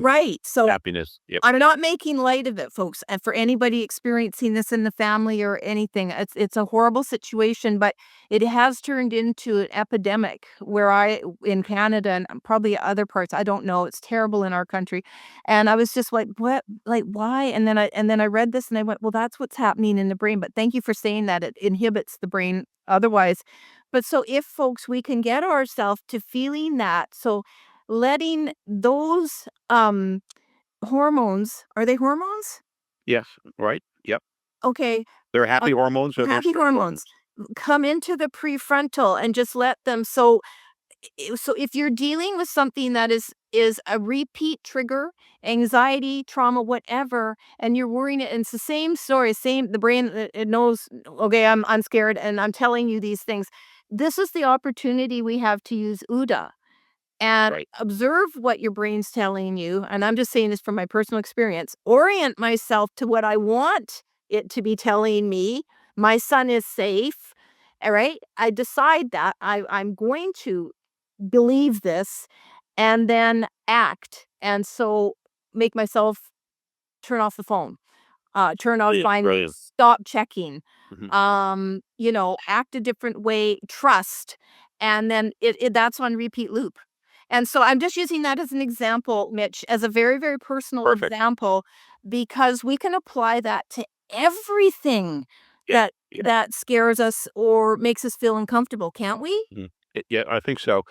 right. So happiness. Yep. I'm not making light of it, folks, and for anybody experiencing this in the family or anything, it's a horrible situation, but it has turned into an epidemic where I in Canada and probably other parts, I don't know, it's terrible in our country, and I was just like, "What? Like, why?" And then I read this and I went, "Well, that's what's happening in the brain," but thank you for saying that it inhibits the brain otherwise. But so if folks, we can get ourselves to feeling that, so letting those, hormones, are they hormones? Yes, right? Yep. Okay, They're uh, happy hormones or they're happy stress hormones. hormones. Come into the prefrontal and just let them, so if you're dealing with something that is a repeat trigger, anxiety, trauma, whatever, and you're worrying it, and it's the same story, same the brain, it knows, okay, I'm scared and I'm telling you these things. This is the opportunity we have to use UDA and Right. observe what your brain's telling you, and I'm just saying this from my personal experience, orient myself to what I want it to be telling me, My son is safe. All right. I decide that I'm going to believe this and then act. And so make myself turn off the phone, turn off Brilliant, mine, brilliant. stop checking, Mhm. act a different way, trust, and then that's on repeat loop. And so I'm just using that as an example, Mitch, as a very, very personal Perfect. example, because we can apply that to everything Yeah, that yeah. that scares us or makes us feel uncomfortable, can't we? Mhm. Yeah, I think so.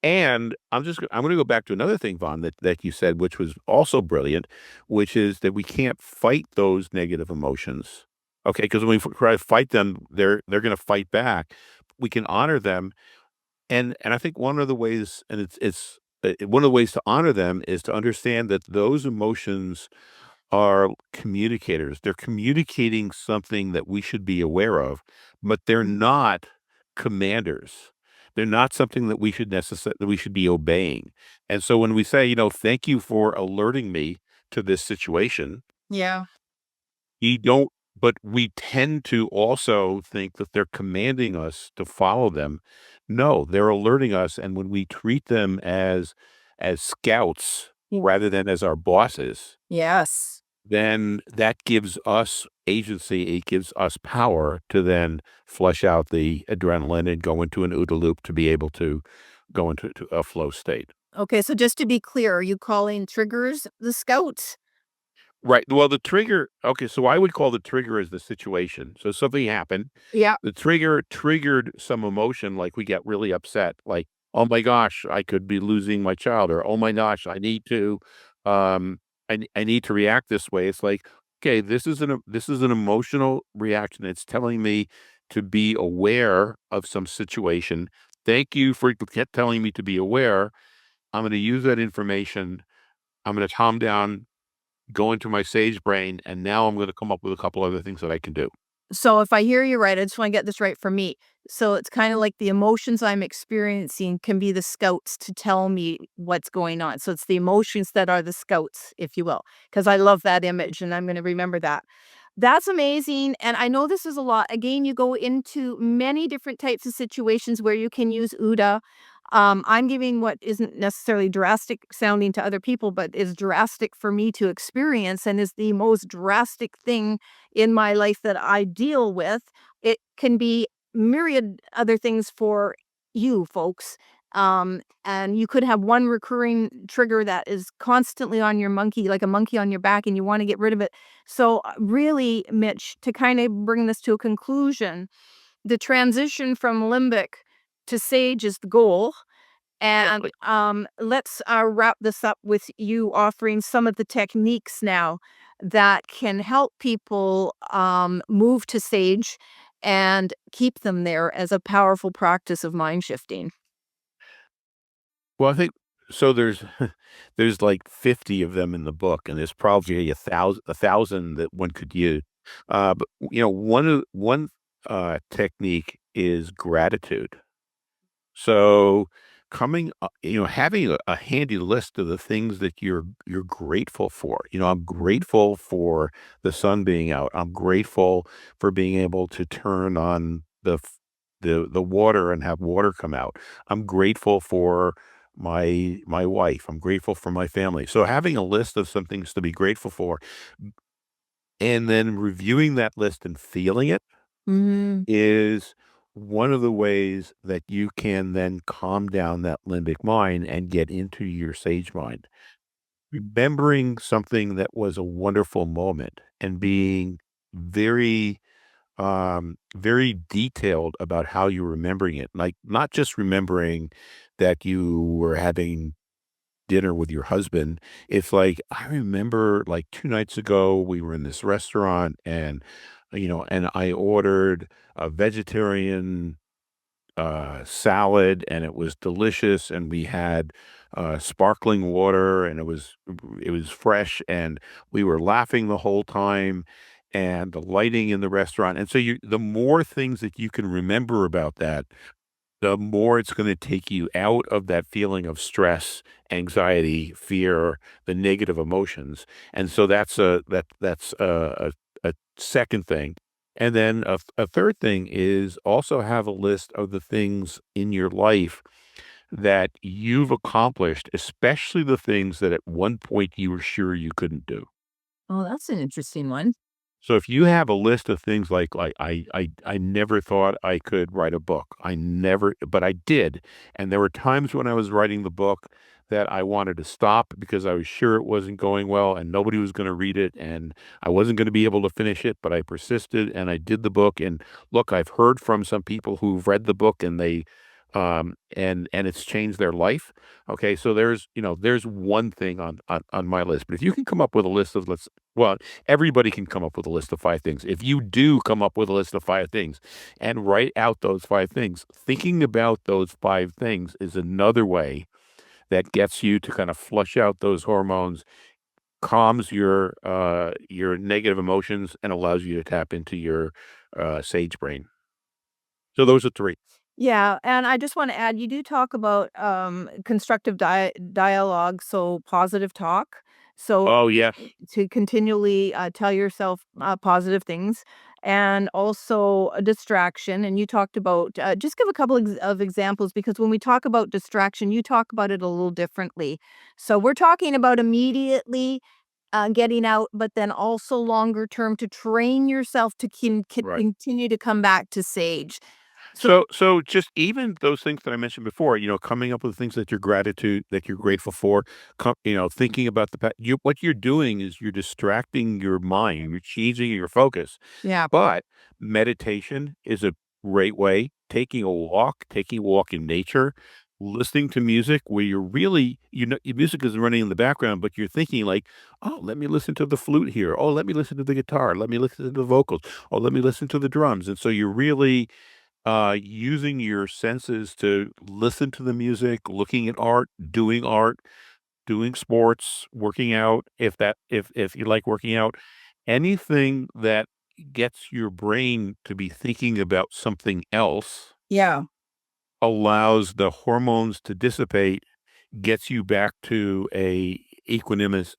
And I'm gonna go back to another thing, Vaughn, that you said, which was also brilliant, which is that we can't fight those negative emotions. Okay, because when we try to fight them, they're gonna fight back. We can honor them, and I think one of the ways, and it's one of the ways to honor them is to understand that those emotions are communicators. They're communicating something that we should be aware of, but they're not commanders. They're not something that we should be obeying. And so when we say, "Thank you for alerting me to this situation," Yeah. you don't but we tend to also think that they're commanding us to follow them. No, they're alerting us, and when we treat them as scouts Mm. rather than as our bosses, Yes. then that gives us agency. It gives us power to then flush out the adrenaline and go into an OODA loop to be able to go into a flow state. Okay, so just to be clear, are you calling triggers the scouts? Right. Well, the trigger, okay, so I would call the trigger as the situation. So something happened. Yeah. The trigger triggered some emotion, like we get really upset, like, oh my gosh, I could be losing my child, or oh my gosh, I need to react this way. It's like, okay, this is an emotional reaction. It's telling me to be aware of some situation. Thank you for telling me to be aware. I'm going to use that information. I'm going to calm down, go into my sage brain, and now I'm gonna come up with a couple other things that I can do. So if I hear you right, I just want to get this right for me. So it's kind of like the emotions I'm experiencing can be the scouts to tell me what's going on. So it's the emotions that are the scouts, if you will, because I love that image and I'm going to remember that. That's amazing. And I know this is a lot. Again, you go into many different types of situations where you can use UDA. I'm giving what isn't necessarily drastic sounding to other people, but is drastic for me to experience and is the most drastic thing in my life that I deal with. It can be myriad other things for you folks. And you could have one recurring trigger that is constantly on your monkey, like a monkey on your back, and you want to get rid of it. So, really, Mitch, to kind of bring this to a conclusion, the transition from limbic to sage is the goal. And Exactly. let's wrap this up with you offering some of the techniques now that can help people move to sage and keep them there as a powerful practice of mind shifting. Well, I think so there's like 50 of them in the book, and there's probably a thousand that one could use. But one technique is gratitude. So having a handy list of the things that you're grateful for. I'm grateful for the sun being out. I'm grateful for being able to turn on the water and have water come out. I'm grateful for my wife. I'm grateful for my family. So having a list of some things to be grateful for, and then reviewing that list and feeling it Mhm. is one of the ways that you can then calm down that limbic mind and get into your sage mind. Remembering something that was a wonderful moment and being very, very detailed about how you're remembering it. Like, not just remembering that you were having dinner with your husband. It's like, I remember like 2 nights ago, we were in this restaurant and I ordered a vegetarian salad, and it was delicious, and we had sparkling water, and it was fresh, and we were laughing the whole time, and the lighting in the restaurant. And so the more things that you can remember about that, the more it's gonna take you out of that feeling of stress, anxiety, fear, the negative emotions. And so that's a second thing. And then a third thing is also have a list of the things in your life that you've accomplished, especially the things that at one point you were sure you couldn't do. Oh, that's an interesting one. So if you have a list of things like I never thought I could write a book. I never, but I did. And there were times when I was writing the book that I wanted to stop because I was sure it wasn't going well and nobody was going to read it and I wasn't going to be able to finish it, but I persisted and I did the book. And look, I've heard from some people who've read the book and they and it's changed their life. Okay, so there's one thing on my list. But if you can come up with a list of well, everybody can come up with a list of 5 things. If you do come up with a list of 5 things and write out those 5 things, thinking about those 5 things is another way that gets you to kind of flush out those hormones, calms your negative emotions, and allows you to tap into your, sage brain. So those are 3. Yeah, and I just wanna add, you do talk about, constructive dialogue, so positive talk. So, Oh, yes. to continually, tell yourself, positive things, and also a distraction, and you talked about just give a couple of examples because when we talk about distraction, you talk about it a little differently. So, we're talking about immediately, getting out, but then also longer term to train yourself to Right. continue to come back to sage. So So just even those things that I mentioned before, coming up with things that you're grateful for, thinking about the past. What you're doing is you're distracting your mind, you're changing your focus. yeah. But meditation is a great way. Taking a walk in nature, listening to music where you're really, your music is running in the background, but you're thinking like, oh, let me listen to the flute here. Oh, let me listen to the guitar. Let me listen to the vocals. Oh, let me listen to the drums. And so you're really using your senses to listen to the music, looking at art, doing sports, working out, if you like working out, anything that gets your brain to be thinking about something else Yeah. allows the hormones to dissipate, gets you back to a equanimous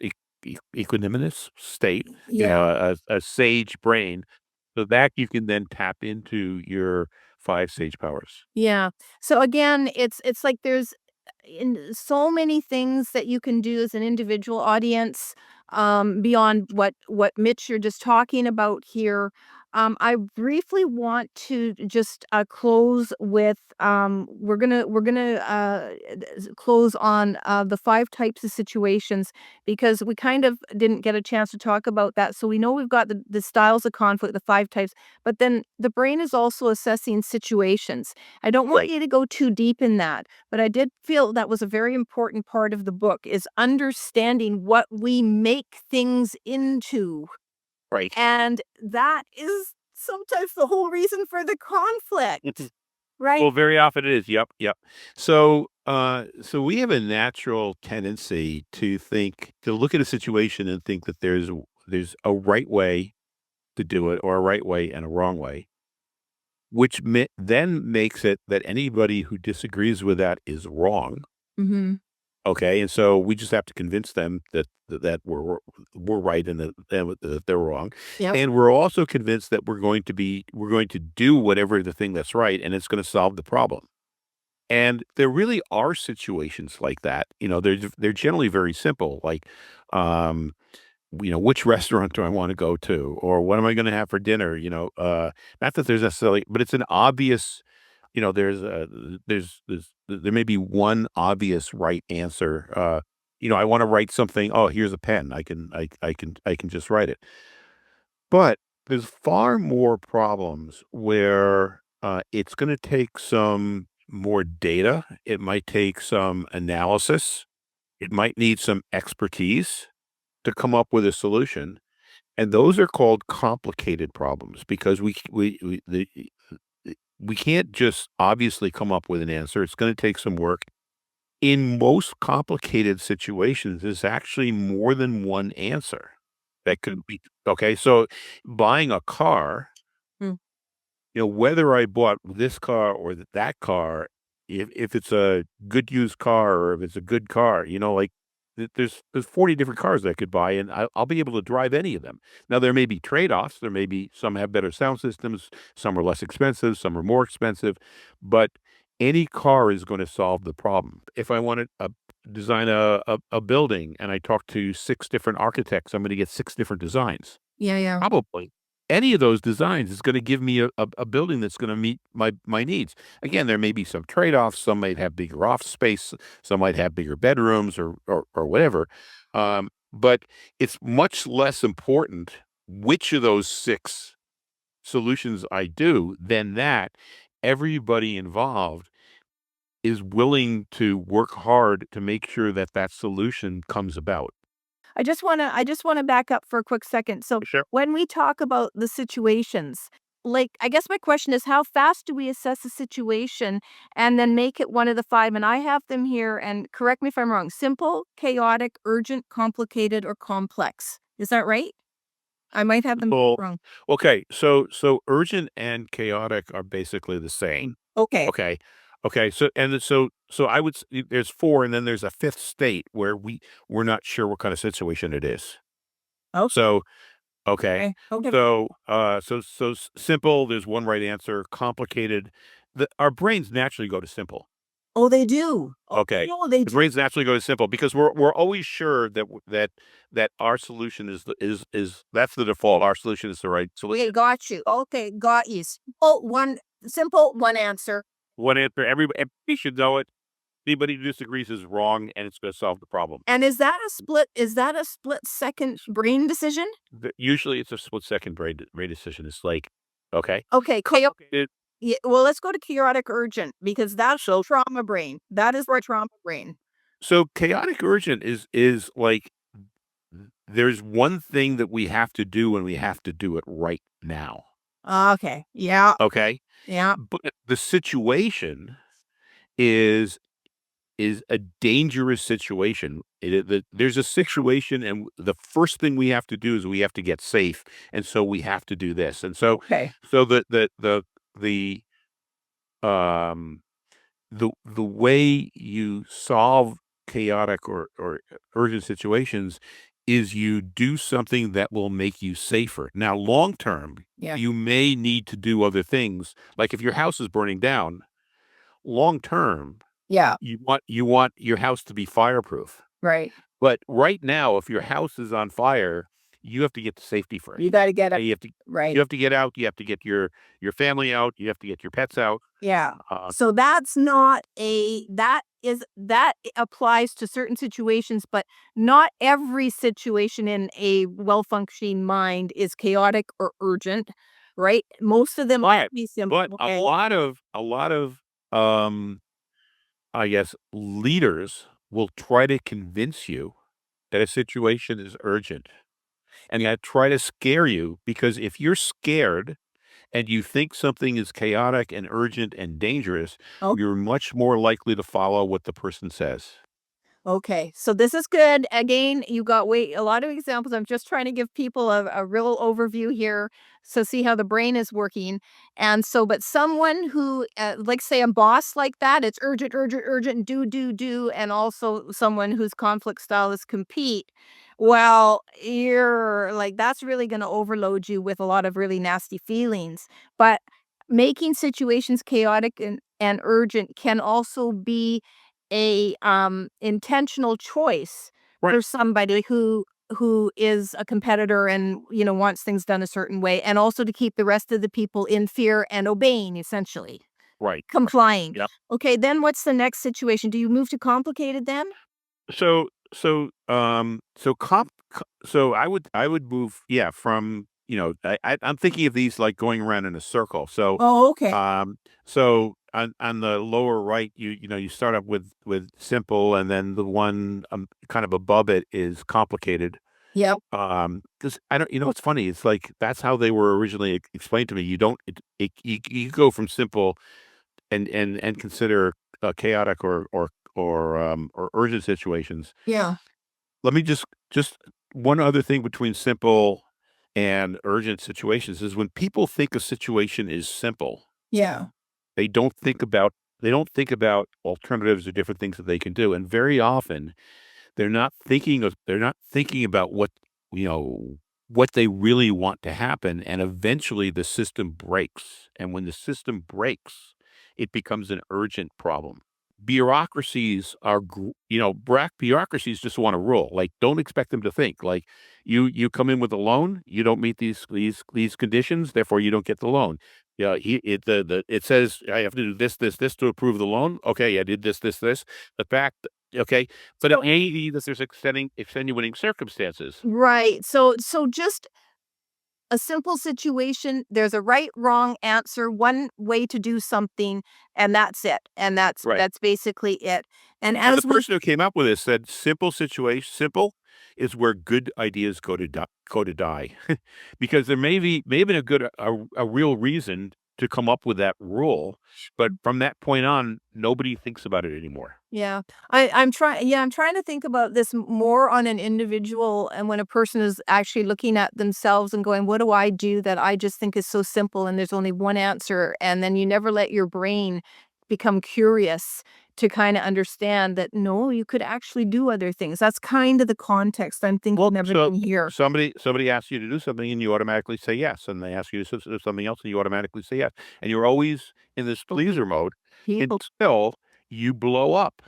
state, Yeah. a sage brain, so that you can then tap into your 5 sage powers. Yeah. So again, it's like there's in so many things that you can do as an individual audience, beyond what Mitch you're just talking about here. I briefly want to just close with close on the 5 types of situations because we kind of didn't get a chance to talk about that. So we know we've got the styles of conflict, the 5 types, but then the brain is also assessing situations. I don't want you to go too deep in that, but I did feel that was a very important part of the book is understanding what we make things into. Right. And that is sometimes the whole reason for the conflict, right? Well, very often it is. Yep, yep. So we have a natural tendency to look at a situation and think that there's a right way to do it or a right way and a wrong way, which then makes it that anybody who disagrees with that is wrong. Mhm. Okay, and so we just have to convince them that we're right and that they're wrong, Yep. and we're also convinced that we're going to do whatever the thing that's right, and it's going to solve the problem. And there really are situations like that. They're generally very simple, like, um, which restaurant do I want to go to, or what am I going to have for dinner? Not that there's necessarily, but it's an obvious. There may be one obvious right answer. I want to write something. Oh, here's a pen. I can just write it. But there's far more problems where it's going to take some more data. It might take some analysis. It might need some expertise to come up with a solution. And those are called complicated problems because we can't just obviously come up with an answer. It's going to take some work. In most complicated situations, there's actually more than one answer that could be okay. So buying a car, Mm. whether I bought this car or that car, if it's a good used car or if it's a good car, like there's 40 different cars I could buy, and I'll be able to drive any of them. Now there may be trade-offs. There may be some have better sound systems, some are less expensive, some are more expensive, but any car is going to solve the problem. If I want to design a building and I talk to 6 different architects, I'm going to get 6 different designs. Yeah, yeah. Probably. Any of those designs is going to give me a building that's going to meet my needs. Again, there may be some trade-offs. Some might have bigger office space. Some might have bigger bedrooms or whatever. But it's much less important which of those 6 solutions I do than that everybody involved is willing to work hard to make sure that that solution comes about. I just wanna back up for a quick second. So, Sure. when we talk about the situations, like, I guess my question is how fast do we assess a situation and then make it one of the 5? And I have them here, and correct me if I'm wrong. Simple, chaotic, urgent, complicated, or complex. Is that right? I might have them Well, wrong. okay, so urgent and chaotic are basically the same. Okay. Okay. Okay, so I would there's 4 and then there's a 5th state where we're not sure what kind of situation it is. Okay. So, okay. Okay. Simple, there's one right answer. Complicated, our brains naturally go to simple. Oh, they do. Oh, Okay. no, they The do. brains naturally go to simple because we're always sure that our solution is that's the default. Our solution is the right solution. Okay, got you. Okay, got you. Simple, one answer. One answer. Everybody should know it. Anybody who disagrees is wrong, and it's going to solve the problem. And is that a split second brain decision? Usually, it's a split-second brain decision. It's like, okay, Okay, it, yeah, well, let's go to chaotic urgent because that's trauma brain. That is our trauma brain. so chaotic urgent is like there's one thing that we have to do, and we have to do it right now. Okay. Yeah. Okay, Yeah. but the situation is is a dangerous situation. There's a situation, and the first thing we have to do is we have to get safe, and so we have to do this, and so Okay. so the um the way you solve chaotic or urgent situations is you do something that will make you safer. Now, long term, Yeah. you may need to do other things, like if your house is burning down. Long term, Yeah. you want your house to be fireproof. Right. But right now, if your house is on fire, you have to get to safety first. You got to get it You have to right. you have to get out. You have to get your family out. You have to get your pets out. Yeah. Uh, So that applies to certain situations, but not every situation in a well-functioning mind is chaotic or urgent, right? Most of them but might be simple. but Okay. a lot of um, I guess leaders will try to convince you that a situation is urgent, and I try to scare you because if you're scared and you think something is chaotic and urgent and dangerous, you're much more likely to follow what the person says. Okay, so this is good. Again, you got a lot of examples. I'm just trying to give people a real overview here, so see how the brain is working. And so, but someone who, like, say, a boss like that, it's urgent, urgent, urgent, do, do, do, and also someone whose conflict style is compete. Well, you're like that's really going to overload you with a lot of really nasty feelings. But making situations chaotic and urgent can also be a intentional choice Right, for somebody who is a competitor and wants things done a certain way, and also to keep the rest of the people in fear and obeying, essentially right. complying. Yep. Okay, then what's the next situation? Do you move to complicated then? So I would move, yeah, from, I'm thinking of these like going around in a circle. So, Oh, okay. on the lower right, you start up with simple, and then the one kind of above it is complicated. Yep. Because I don't, it's funny. It's like that's how they were originally explained to me. You don't, you go from simple and consider chaotic or urgent situations. Yeah. Let me just one other thing between simple and urgent situations is when people think a situation is simple, Yeah. they don't think about they don't think about alternatives or different things that they can do. And very often They're not thinking about what they really want to happen, and eventually the system breaks. And when the system breaks, it becomes an urgent problem. Bureaucracies are, bureaucracies just want to rule. Like, don't expect them to think. Like, you come in with a loan, you don't meet these conditions, therefore you don't get the loan. Yeah, it says I have to do this to approve the loan. Okay, I did this. The fact, okay, but it may be that there's extenuating circumstances. Right. So just a simple situation, there's a right, wrong answer, one way to do something, and that's it. And that's Right. that's basically it. And And the as we person who came up with this said, simple is where good ideas go to die." Because there may have been a real reason to come up with that rule, but from that point on, nobody thinks about it anymore. Yeah. I'm trying to think about this more on an individual and when a person is actually looking at themselves and going, "What do I do that I just think is so simple and there's only one answer?" And then you never let your brain become curious to kind of understand that no, you could actually do other things. That's kind of the context I'm Well, thinking so everything here. somebody asks you to do something and you automatically say yes, and they ask you to do something else and you automatically say yes, and you're always in this pleaser mode People until you blow up.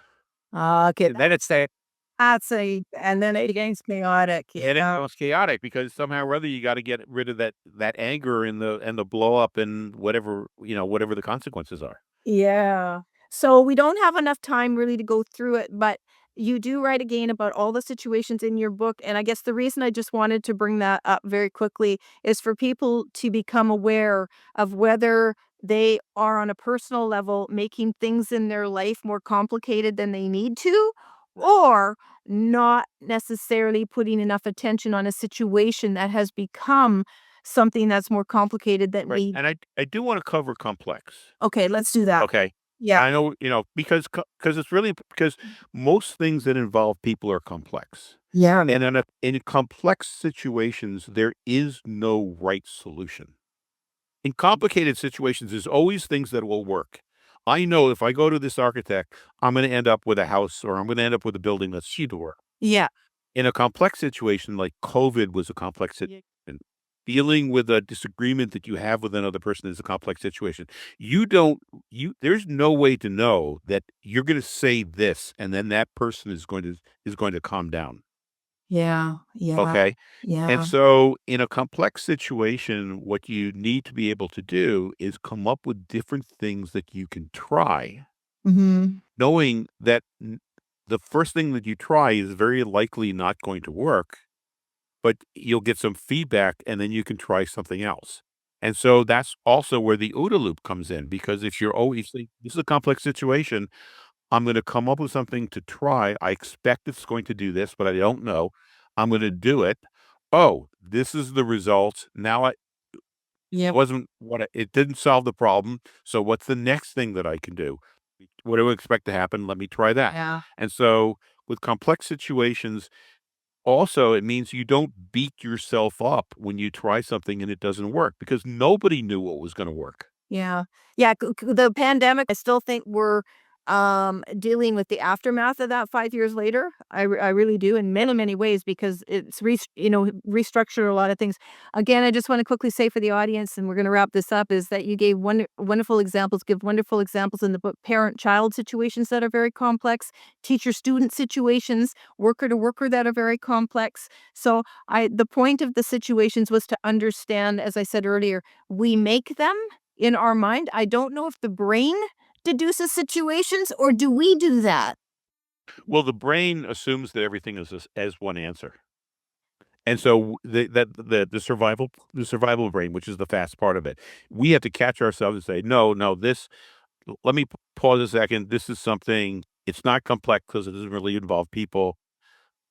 okay, And then it's that that's a and then it gets chaotic. and it Yeah. becomes chaotic because somehow or other you gotta get rid of that anger and the blow up and whatever the consequences are. Yeah. So we don't have enough time really to go through it, but you do write again about all the situations in your book. And I guess the reason I just wanted to bring that up very quickly is for people to become aware of whether they are on a personal level making things in their life more complicated than they need to, or not necessarily putting enough attention on a situation that has become something that's more complicated than Right, need. and I do wanna cover complex. Okay, let's do that. Okay. Yeah. I know, because it's really because most things that involve people are complex. Yeah. And in complex situations, there is no right solution. In complicated situations, there's always things that will work. I know if I go to this architect, I'm gonna end up with a house or I'm gonna end up with a building that's cheaper. Yeah. In a complex situation, like COVID was a complex situation, dealing with a disagreement that you have with another person is a complex situation. You don't there's no way to know that you're gonna say this and then that person is going to calm down, Yeah. Yeah. okay? And Yeah. so in a complex situation, what you need to be able to do is come up with different things that you can try, Mhm. knowing that the first thing that you try is very likely not going to work, but you'll get some feedback and then you can try something else. And so that's also where the OODA loop comes in, because if you're always think, this is a complex situation, I'm going to come up with something to try. I expect it's going to do this, but I don't know. I'm going to do it. Oh, this is the result. Now Yep. it didn't solve the problem. So what's the next thing that I can do? What do I expect to happen? Let me try that. Yeah. And so with complex situations, also, it means you don't beat yourself up when you try something and it doesn't work because nobody knew what was gonna work. Yeah. Yeah, the pandemic, I still think we're, dealing with the aftermath of that 5 years later. I really do in many, many ways because it's restructured a lot of things. Again, I just wanna quickly say for the audience, and we're gonna wrap this up, is that you gave wonderful examples, give wonderful examples in the book, parent-child situations that are very complex, teacher-student situations, worker to worker that are very complex. So, the point of the situations was to understand, as I said earlier, we make them in our mind. I don't know if the brain deduces situations or do we do that? Well, the brain assumes that everything is as one answer. And so the survival brain, which is the fast part of it, we have to catch ourselves and say, "No, no, let me pause a second. This is something it's not complex because it doesn't really involve people.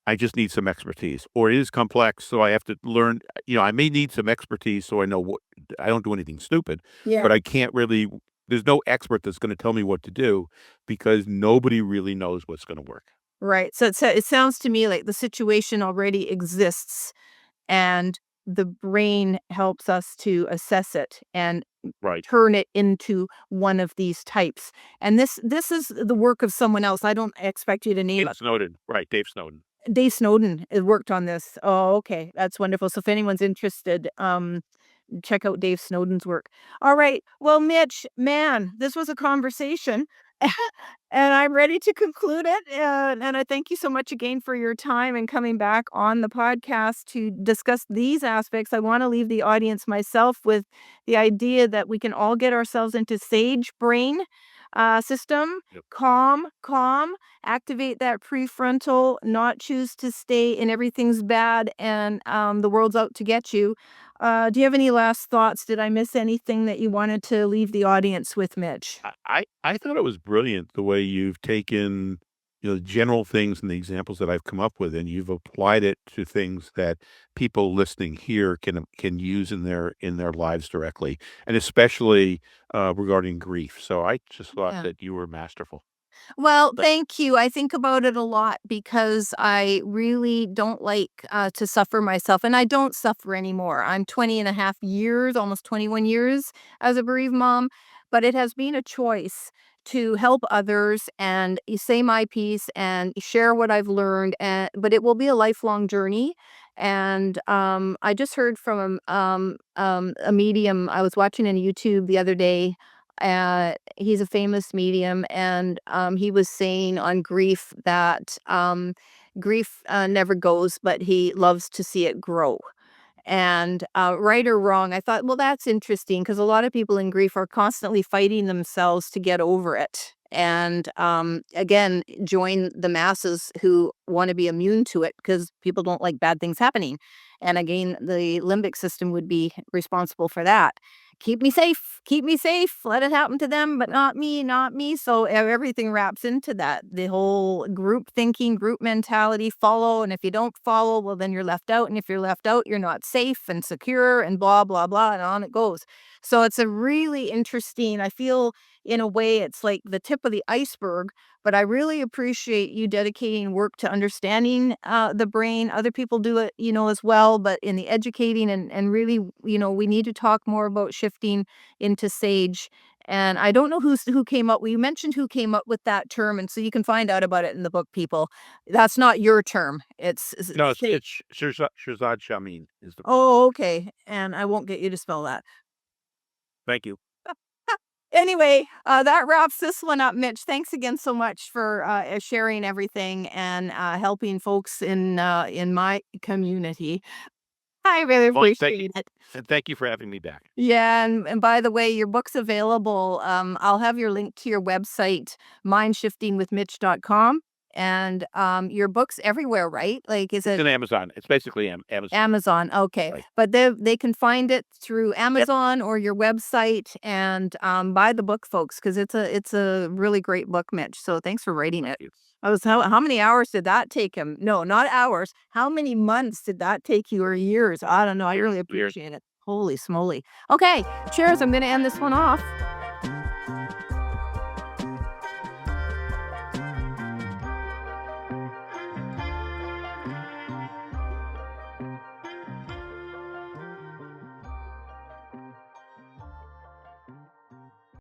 I just need some expertise, or it is complex, so I have to learn. I may need some expertise so I know what I don't do anything stupid, Yeah. but I can't really. There's no expert that's going to tell me what to do because nobody really knows what's going to work. Right. So it sounds to me like the situation already exists and the brain helps us to assess it and Right. turn it into one of these types. And this is the work of someone else. I don't expect you to name Dave it. Snowden. Right. Dave Snowden. Dave Snowden worked on this. Oh, okay. That's wonderful. So if anyone's interested, check out Dave Snowden's work. All right. Well, Mitch, man, this was a conversation. And I'm ready to conclude it. And I thank you so much again for your time and coming back on the podcast to discuss these aspects. I want to leave the audience, myself, with the idea that we can all get ourselves into sage brain system, Yep. calm, activate that prefrontal, not choose to stay in everything's bad and the world's out to get you. Do you have any last thoughts? Did I miss anything that you wanted to leave the audience with, Mitch? I thought it was brilliant the way you've taken, general things and the examples that I've come up with, and you've applied it to things that people listening here can use in their lives directly, and especially regarding grief. So I just thought Yeah. that you were masterful. Well, thank you. I think about it a lot because I really don't like to suffer myself, and I don't suffer anymore. I'm 20 and a half years, almost 21 years as a bereaved mom, but it has been a choice to help others and say my piece and share what I've learned. But it will be a lifelong journey. And I just heard from a medium. I was watching on YouTube the other day. He's a famous medium, and he was saying on grief that grief never goes, but he loves to see it grow. And right or wrong, I thought, well, that's interesting because a lot of people in grief are constantly fighting themselves to get over it. And again, join the masses who want to be immune to it because people don't like bad things happening. And again, the limbic system would be responsible for that. Keep me safe, let it happen to them, but not me, not me. So everything wraps into that. The whole group thinking, group mentality, follow. And if you don't follow, well, then you're left out. And if you're left out, you're not safe and secure and blah, blah, blah. And on it goes. So it's a really interesting, I feel in a way, it's like the tip of the iceberg. But I really appreciate you dedicating work to understanding the brain. Other people do it, as well. But in the educating and really, we need to talk more about shifting into sage. And I don't know who came up. You mentioned who came up with that term, and so you can find out about it in the book. People, that's not your term. It's No, it's, sage. it's Shirzad Shamin is the. Oh, okay. And I won't get you to spell that. Thank you. Anyway, that wraps this one up, Mitch. Thanks again so much for sharing everything and helping folks in my community. I really Well, appreciate it. and thank you for having me back. Yeah, and by the way, your book's available. I'll have your link to your website, mindshiftingwithmitch.com. And your book's everywhere, right? Like, is It's it in Amazon. It's basically Amazon. Amazon? Okay, Right. but they can find it through Yep. Amazon or your website, and buy the book, folks, because it's a really great book, Mitch. So thanks for writing Thank it. you. How many hours did that take him? No, not hours. How many months did that take you, or years? I don't know. I really Weird. appreciate it. Holy smoly. Okay, cheers. I'm going to end this one off.